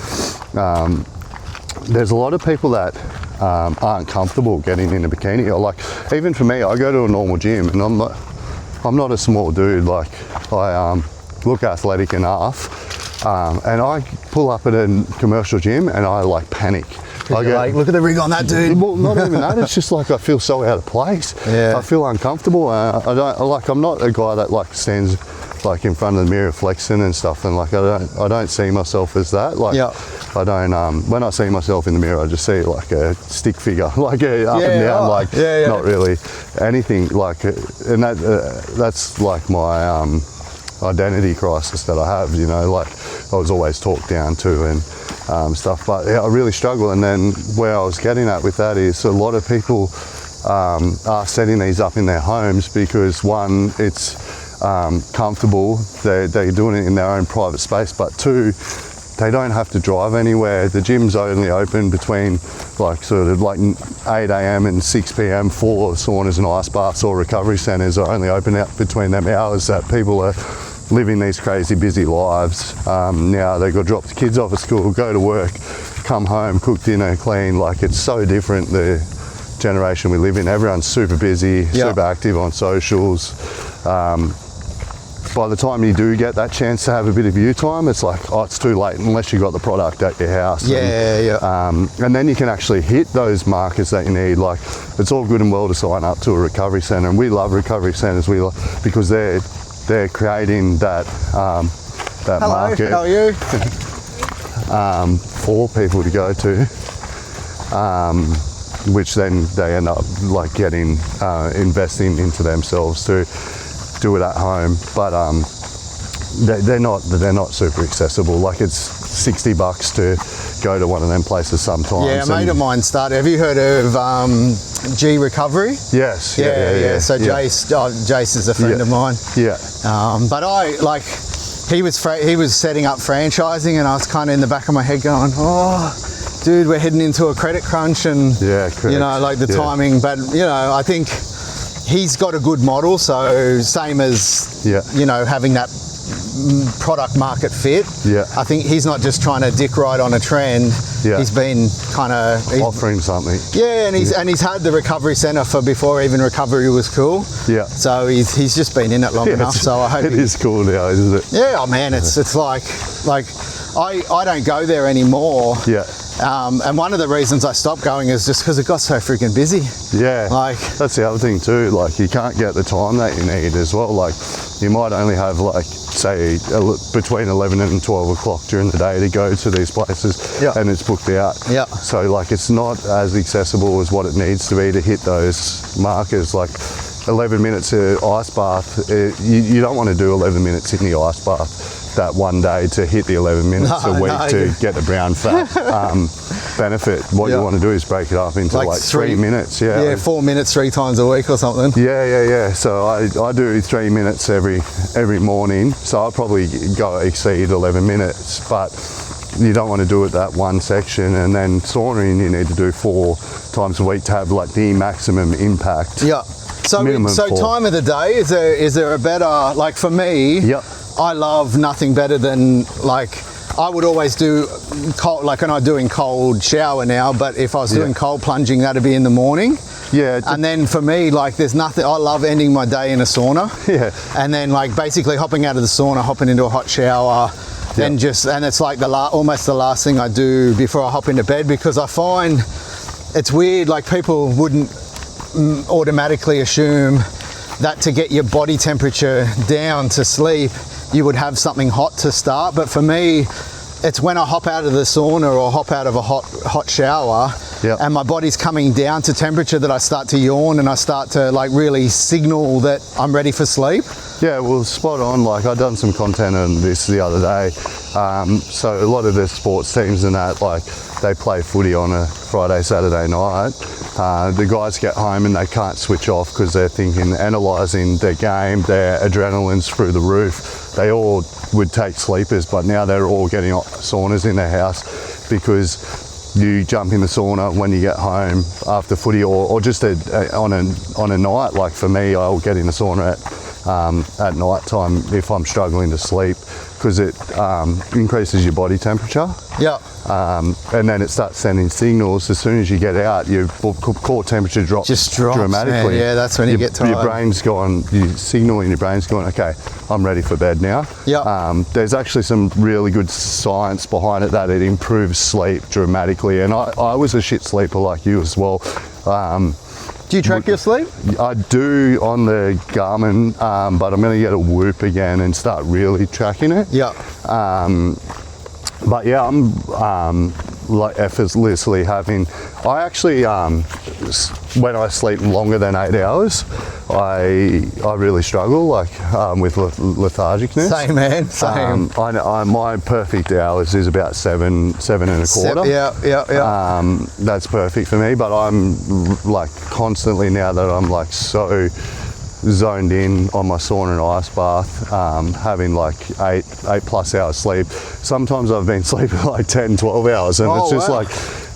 There's a lot of people that aren't comfortable getting in a bikini. Or even for me, I go to a normal gym and I'm not a small dude. I look athletic enough, and I pull up at a commercial gym and I panic. Look at the rig on that dude. Well, not even that. It's just I feel so out of place. Yeah. I feel uncomfortable. I'm not a guy that stands in front of the mirror flexing and stuff, and I don't see myself as that. I don't. When I see myself in the mirror, I just see a stick figure, up and down, not really anything. And that's my identity crisis that I have, you know, like I was always talked down to and stuff, but yeah, I really struggle. And then where I was getting at with that is a lot of people are setting these up in their homes because one, it's comfortable, they're doing it in their own private space, but two, they don't have to drive anywhere. The gym's only open between like sort of like 8 a.m. and 6 p.m. for saunas and ice baths, or recovery centres are only open out between them hours that people are living these crazy busy lives. Now they've got to drop the kids off at school, go to work, come home, cook dinner, clean. Like it's so different, the generation we live in. Everyone's super busy, super active on socials. By the time you do get that chance to have a bit of you time, it's like, oh, it's too late unless you've got the product at your house. And then you can actually hit those markers that you need. Like, it's all good and well to sign up to a recovery centre, and we love recovery centres because they're creating that market. How are you? For people to go to, which then they end up like getting investing into themselves to do it at home, but they're not super accessible. Like it's $60 to go to one of them places sometimes. Yeah, a mate of mine started. Have you heard of G Recovery? Yes. Yeah. So Jace is a friend of mine. Yeah. But he was setting up franchising, and I was kind of in the back of my head going, oh, dude, we're heading into a credit crunch, and you know, like the timing. But you know, I think he's got a good model, so same as you know, having that product market fit. I think he's not just trying to dick ride on a trend. He's been kind of offering something. And he's had the recovery centre for before even recovery was cool. So he's just been in it long enough. So I hope it is cool now, isn't it? Yeah, oh man, it's like I don't go there anymore. And one of the reasons I stopped going is just because it got so freaking busy. Like that's the other thing too. Like you can't get the time that you need as well. Like you might only have like say between 11 and 12 o'clock during the day to go to these places, and it's booked out. So like it's not as accessible as what it needs to be to hit those markers. Like 11 minutes of ice bath, you don't want to do 11 minutes in the ice bath that one day to hit the 11 minutes a week to get the brown fat benefit. What you want to do is break it up into like 3 minutes. 4 minutes 3 times a week or something. So I do 3 minutes every morning, so I'll probably exceed 11 minutes, but you don't want to do it that one section. And then sauning you need to do 4 times a week to have like the maximum impact. So time of the day, is there a better, like for me, I love nothing better than, like, I would always do cold, like, and I'm doing cold shower now, but if I was doing cold plunging, that'd be in the morning. And then for me, like, there's nothing, I love ending my day in a sauna. And then like basically hopping out of the sauna, hopping into a hot shower, and it's like almost the last thing I do before I hop into bed, because I find it's weird, like people wouldn't automatically assume that to get your body temperature down to sleep, you would have something hot to start. But for me, it's when I hop out of the sauna or hop out of a hot shower and my body's coming down to temperature that I start to yawn, and I start to like really signal that I'm ready for sleep. Well, spot on. Like I've done some content on this the other day. So a lot of the sports teams and that, like they play footy on a Friday, Saturday night. The guys get home and they can't switch off because they're thinking, analysing their game, their adrenaline's through the roof. They all would take sleepers, but now they're all getting saunas in their house because you jump in the sauna when you get home after footy, or just on a night. Like for me, I'll get in the sauna at night time if I'm struggling to sleep, because it increases your body temperature. And then it starts sending signals. As soon as you get out, your core temperature drops dramatically. Man. That's when you get tired. Your brain's gone, you signal in your brain's going, okay, I'm ready for bed now. There's actually some really good science behind it that it improves sleep dramatically. And I was a shit sleeper like you as well. Do you track your sleep? I do on the Garmin, but I'm going to get a Whoop again and start really tracking it. But yeah, I'm like effortlessly having. I actually, when I sleep longer than 8 hours, I really struggle like with lethargicness. Same, man. Same. My perfect hours is about seven and a quarter. Yeah. That's perfect for me. But I'm like constantly, now that I'm like so zoned in on my sauna and ice bath, having like 8+ hours sleep. Sometimes I've been sleeping like 10, 12 hours, and it's just like,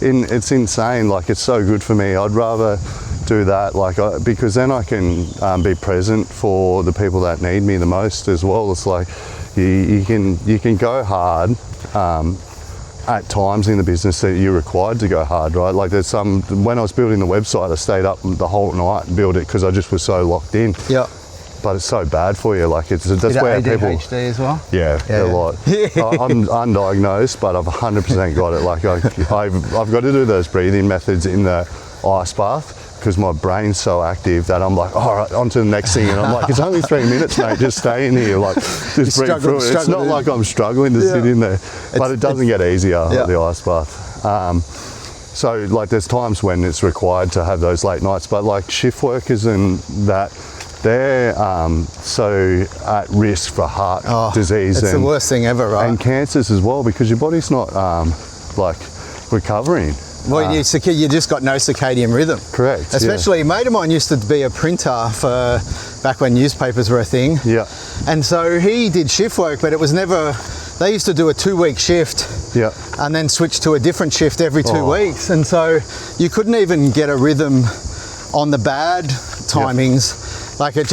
it's insane. Like, it's so good for me. I'd rather do that, like, because then I can be present for the people that need me the most as well. It's like you can go hard at times in the business that you're required to go hard, right? Like, there's when I was building the website, I stayed up the whole night and built it because I just was so locked in. Yeah. But it's so bad for you. Like, that's where people. ADHD as well. Yeah, a lot. I'm undiagnosed, but I've 100% got it. Like, I've got to do those breathing methods in the ice bath, because my brain's so active that I'm like, all right, on to the next thing. And I'm like, it's only 3 minutes, mate, just stay in here. Like, just breathe through it. It's not like I'm struggling to sit in there, but it doesn't get easier, the ice bath. So, like, there's times when it's required to have those late nights, but like shift workers and that, they're so at risk for heart disease. It's the worst thing ever, right? And cancers as well, because your body's not like recovering. Well, you just got no circadian rhythm. Correct. Especially, a mate of mine used to be a printer for back when newspapers were a thing. Yeah. And so he did shift work, but it was never. They used to do a 2-week shift. Yeah. And then switch to a different shift every 2 weeks, and so you couldn't even get a rhythm on the bad timings. Like, it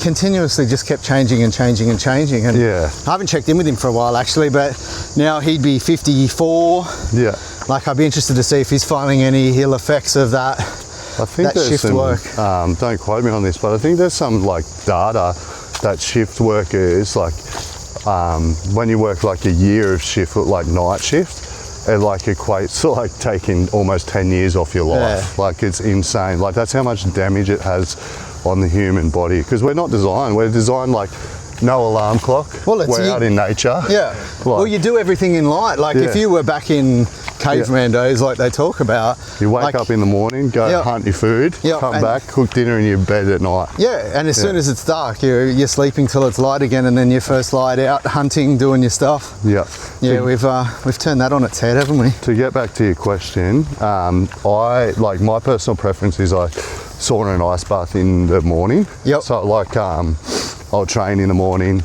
continuously just kept changing and changing and changing. And I haven't checked in with him for a while, actually, but now he'd be 54. Yeah. Like, I'd be interested to see if he's finding any ill effects of that. I think there's shift work. Don't quote me on this, but I think there's some like data that shift workers, like when you work like a year of shift, like night shift, it like equates to like taking almost 10 years off your life. Like, it's insane. Like, that's how much damage it has on the human body, because we're designed like no alarm clock. Well, we're out in nature. Yeah. Well, you do everything in light. Like, if you were back in caveman days, like they talk about, you wake up in the morning, go hunt your food, come back, cook dinner, and you're in bed at night. Yeah, and as soon as it's dark, you're sleeping till it's light again, and then you first light out hunting, doing your stuff. Yeah. Yeah, we've turned that on its head, haven't we? To get back to your question, my personal preference is I sauna and ice bath in the morning. Yep. So like I'll train in the morning.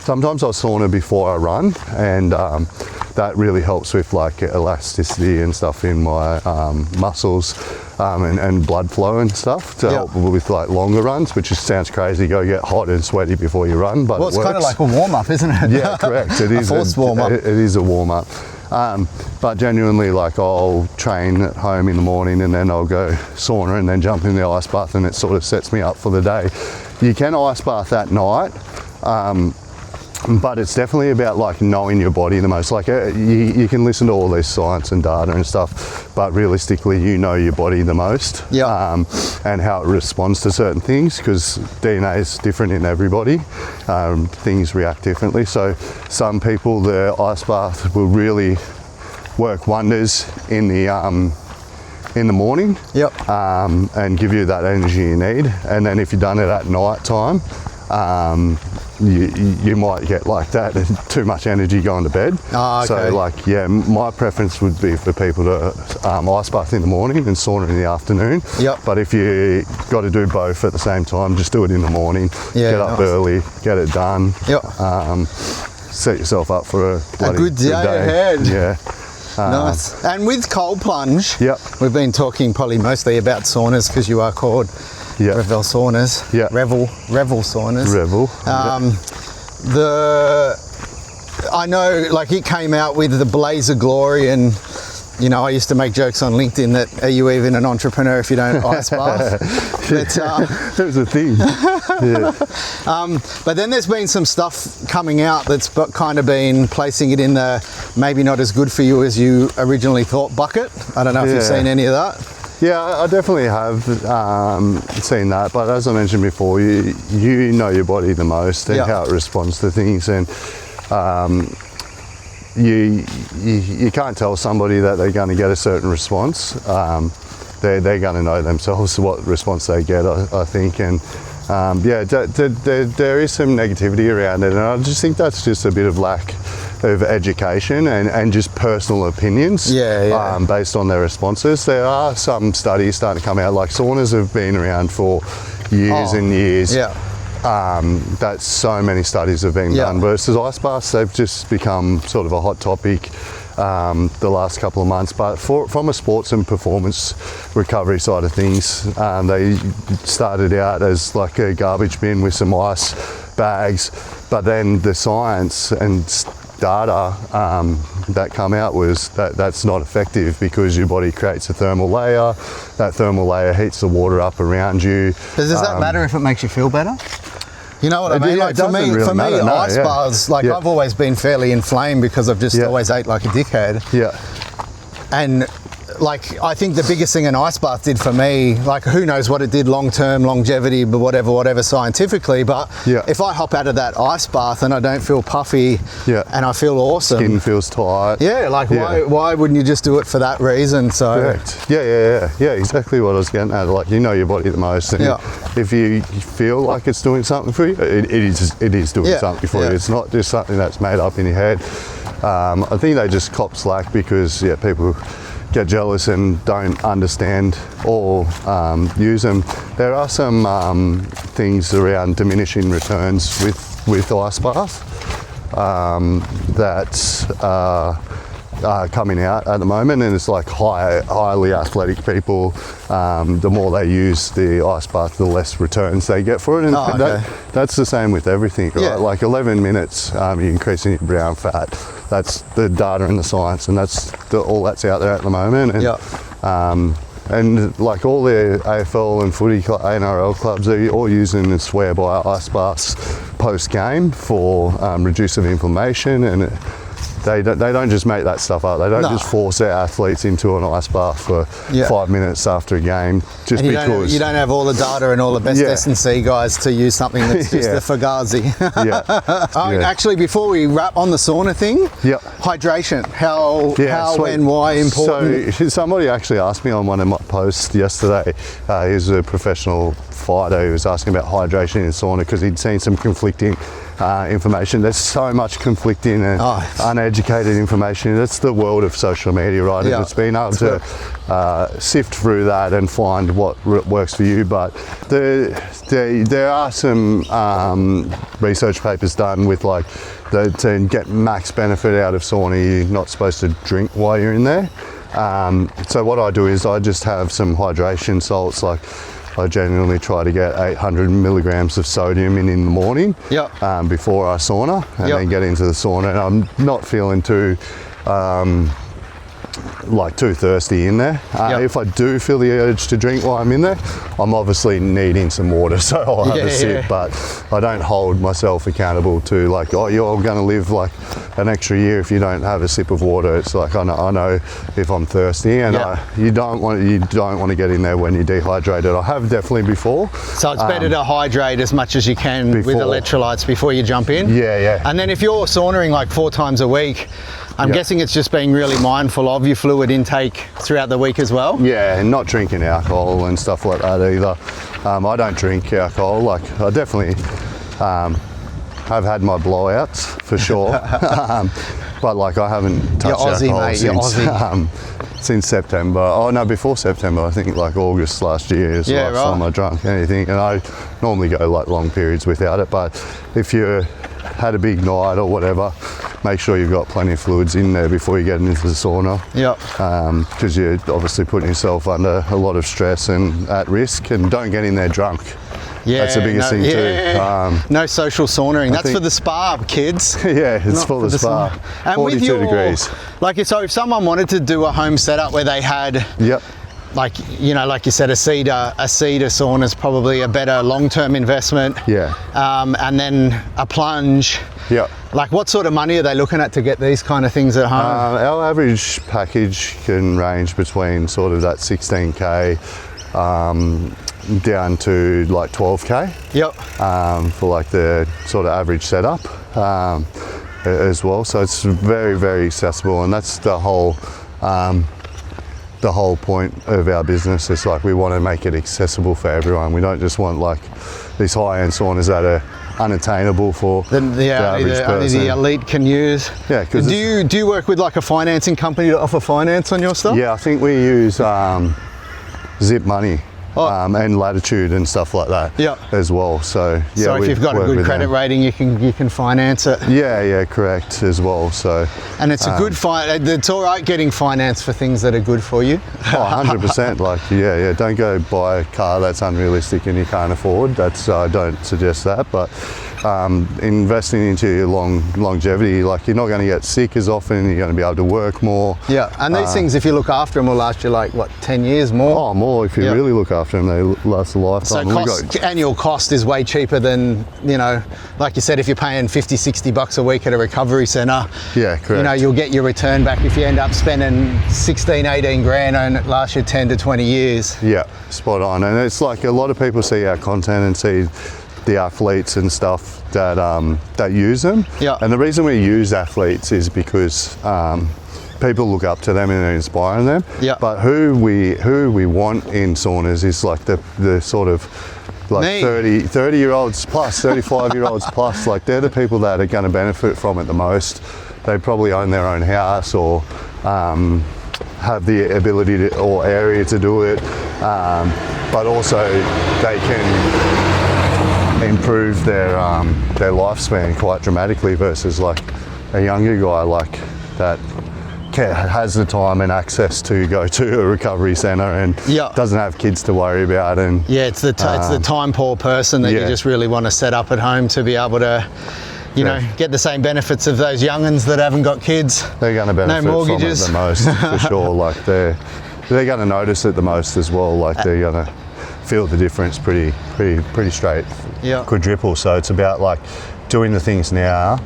Sometimes I'll sauna before I run, and that really helps with like elasticity and stuff in my muscles and blood flow and stuff to help with like longer runs, which just sounds crazy. Go get hot and sweaty before you run, but it's kind of like a warm up, isn't it? Yeah, correct. It is a forced warm up. It is a warm up. But genuinely, like, I'll train at home in the morning and then I'll go sauna and then jump in the ice bath, and it sort of sets me up for the day. You can ice bath at night, but it's definitely about like knowing your body the most. Like, you can listen to all this science and data and stuff, but realistically, you know your body the most. And how it responds to certain things, because DNA is different in everybody. Things react differently. So some people, the ice bath will really work wonders in the morning. And give you that energy you need. And then if you've done it at night time, you might get like that and too much energy going to bed. So like, my preference would be for people to ice bath in the morning and sauna in the afternoon. But if you got to do both at the same time, just do it in the morning. Get up early, get it done. Set yourself up for a good day ahead. Yeah. Nice. And with cold plunge, we've been talking probably mostly about saunas, because you are called Revel saunas. Revel saunas. Revel. I know, like, it came out with the blaze of glory, and you know, I used to make jokes on LinkedIn that, are you even an entrepreneur if you don't ice bath? That was a thing. But then there's been some stuff coming out that's kind of been placing it in the maybe not as good for you as you originally thought bucket. I don't know if you've seen any of that. Yeah, I definitely have seen that, but as I mentioned before, you know your body the most and how it responds to things, and you can't tell somebody that they're going to get a certain response. They're going to know themselves what response they get, I think. And there is some negativity around it, and I just think that's just a bit of lack of education and just personal opinions based on their responses. There are some studies starting to come out, like saunas have been around for years and years. That so many studies have been done, versus ice baths, they've just become sort of a hot topic the last couple of months. But from a sports and performance recovery side of things, they started out as like a garbage bin with some ice bags, but then the science and data that come out was that's not effective, because your body creates a thermal layer. That thermal layer heats the water up around you. Does that matter if it makes you feel better? You know what I mean? Yeah, like for me, ice baths, like I've always been fairly inflamed because I've just always ate like a dickhead. And like, I think the biggest thing an ice bath did for me, like who knows what it did long-term, longevity, but whatever scientifically, but if I hop out of that ice bath and I don't feel puffy and I feel awesome. Skin feels tight. Why wouldn't you just do it for that reason? So correct. Yeah, exactly what I was getting at. Like, you know your body the most, and if you feel like it's doing something for you, it is doing something for you. It's not just something that's made up in your head. I think they just cop slack because people get jealous and don't understand or use them. There are some things around diminishing returns with ice bath that are coming out at the moment, and it's like highly athletic people, the more they use the ice bath, the less returns they get for it. And that's the same with everything, right? Like 11 minutes, you're increasing your brown fat. That's the data and the science, and that's all that's out there at the moment. And, and like all the AFL and footy NRL clubs, they're all using and swear by ice baths post game for reduce of inflammation, and they don't just make that stuff up. They don't just force their athletes into an ice bath for 5 minutes after a game just and because. You don't have all the data and all the best S&C guys to use something that's just a fugazi. Actually, before we wrap on the sauna thing, hydration. How, when, why important? So somebody actually asked me on one of my posts yesterday. He was a professional fighter who was asking about hydration in sauna because he'd seen some conflicting information. There's so much conflicting and uneducated information. That's the world of social media, right? And it's been able to sift through that and find what works for you. But there are some research papers done with like to get max benefit out of sauna. You're not supposed to drink while you're in there. So what I do is I just have some hydration salts. Like, I generally try to get 800 milligrams of sodium in the morning before I sauna, and then get into the sauna. And I'm not feeling too thirsty in there. If I do feel the urge to drink while I'm in there, I'm obviously needing some water, so I'll have a sip, but I don't hold myself accountable to like, oh, you're going to live like an extra year if you don't have a sip of water. It's like, I know if I'm thirsty, and you don't want to get in there when you're dehydrated. I have definitely before. So it's better to hydrate as much as you can with electrolytes before you jump in? And then if you're saunaing like 4 times a week, I'm guessing it's just being really mindful of your fluid intake throughout the week as well? Yeah, and not drinking alcohol and stuff like that either. I don't drink alcohol. Like, I definitely have had my blowouts for sure, but like I haven't touched alcohol since September. Oh no, before September. I think like August last year is the last time I drank anything, and I normally go like long periods without it. But if you had a big night or whatever, make sure you've got plenty of fluids in there before you get into the sauna. Because you're obviously putting yourself under a lot of stress and at risk, and don't get in there drunk. That's the biggest thing too. No social saunaing. That's for the spa, kids. It's for the spa. And 42 degrees. Like, so if someone wanted to do a home setup where they had like you said, a cedar sauna is probably a better long-term investment. And then a plunge. Like, what sort of money are they looking at to get these kind of things at home? Our average package can range between sort of that 16K down to like 12K. For like the sort of average setup. as well. So it's very, very accessible, and that's the whole point of our business. Is like we want to make it accessible for everyone. We don't just want like these high-end saunas that are unattainable for the average person. Only the elite can use. Yeah, because do you work with like a financing company to offer finance on your stuff? Yeah, I think we use Zip Money. And Latitude and stuff like that as well. So yeah, so if you've got a good credit rating, you can finance it. Yeah, correct as well. So and it's a good it's all right getting finance for things that are good for you. 100%. Like don't go buy a car that's unrealistic and you can't afford. That's I don't suggest that, but investing into your longevity, like you're not going to get sick as often. You're going to be able to work more. Yeah, and these things, if you look after them, will last you like what, 10 years more? Oh, more if you really look after them, they last a lifetime. So annual cost is way cheaper than, like you said, if you're paying $50-$60 a week at a recovery centre. Yeah, correct. You'll get your return back if you end up spending 16-18 grand and it lasts you 10 to 20 years. Yeah, spot on. And it's like a lot of people see our content and see the athletes and stuff that use them. Yeah. And the reason we use athletes is because people look up to them and they're inspiring them. Yeah. But who we want in saunas is like the sort of like 30-year-olds plus, 35-year-olds plus. Like they're the people that are going to benefit from it the most. They probably own their own house or have the ability or area to do it, but also they can improve their lifespan quite dramatically versus like a younger guy like that has the time and access to go to a recovery centre and doesn't have kids to worry about. And it's the time poor person that you just really want to set up at home to be able to get the same benefits of those young'uns that haven't got kids. They're going to benefit no mortgages. from it the most for sure. Like they're going to notice it the most as well. Like they're going to feel the difference pretty straight. Quadruple. So it's about like doing the things now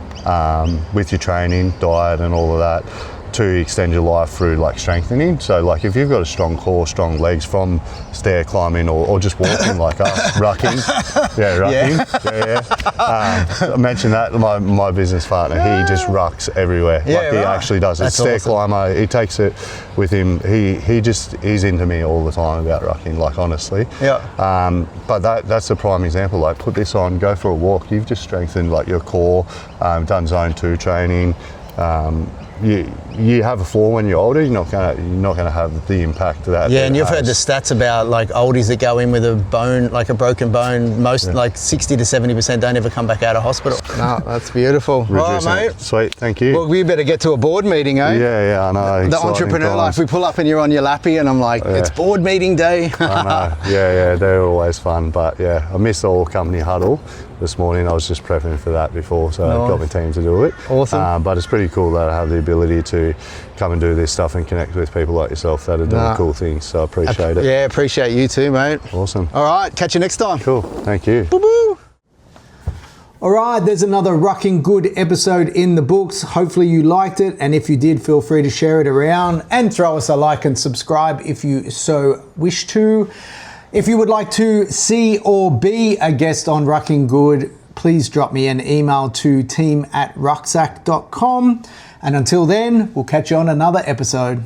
with your training, diet and all of that to extend your life through like strengthening. So like if you've got a strong core, strong legs from stair climbing or just walking like us, rucking. I mentioned that my business partner, he just rucks everywhere. He actually does it. That's stair awesome. climber, he takes it with him. He's into me all the time about rucking, like honestly. But that's a prime example. Like put this on, go for a walk. You've just strengthened like your core, done zone 2 training. You have a fall when you're older. You're not gonna have the impact that. Yeah, and you've heard the stats about like oldies that go in with a bone, like a broken bone. Most like 60 to 70% don't ever come back out of hospital. No, that's beautiful. All right, mate. Sweet, thank you. Well, we better get to a board meeting, eh? Yeah, I know. The entrepreneur life. We pull up and you're on your lappy, and I'm like, it's board meeting day. I know. Yeah, they're always fun. But yeah, I missed all company huddle this morning. I was just prepping for that before, so I got my team to do it. Awesome. But it's pretty cool that I have the ability to come and do this stuff and connect with people like yourself that are doing cool things. So I appreciate it. Yeah, appreciate you too, mate. Awesome. All right, catch you next time. Cool. Thank you. Boo-boo. All right, there's another Rucking Good episode in the books. Hopefully you liked it, and if you did, feel free to share it around and throw us a like and subscribe if you so wish to. If you would like to see or be a guest on Rucking Good, please drop me an email to team@rucksack.com. And until then, we'll catch you on another episode.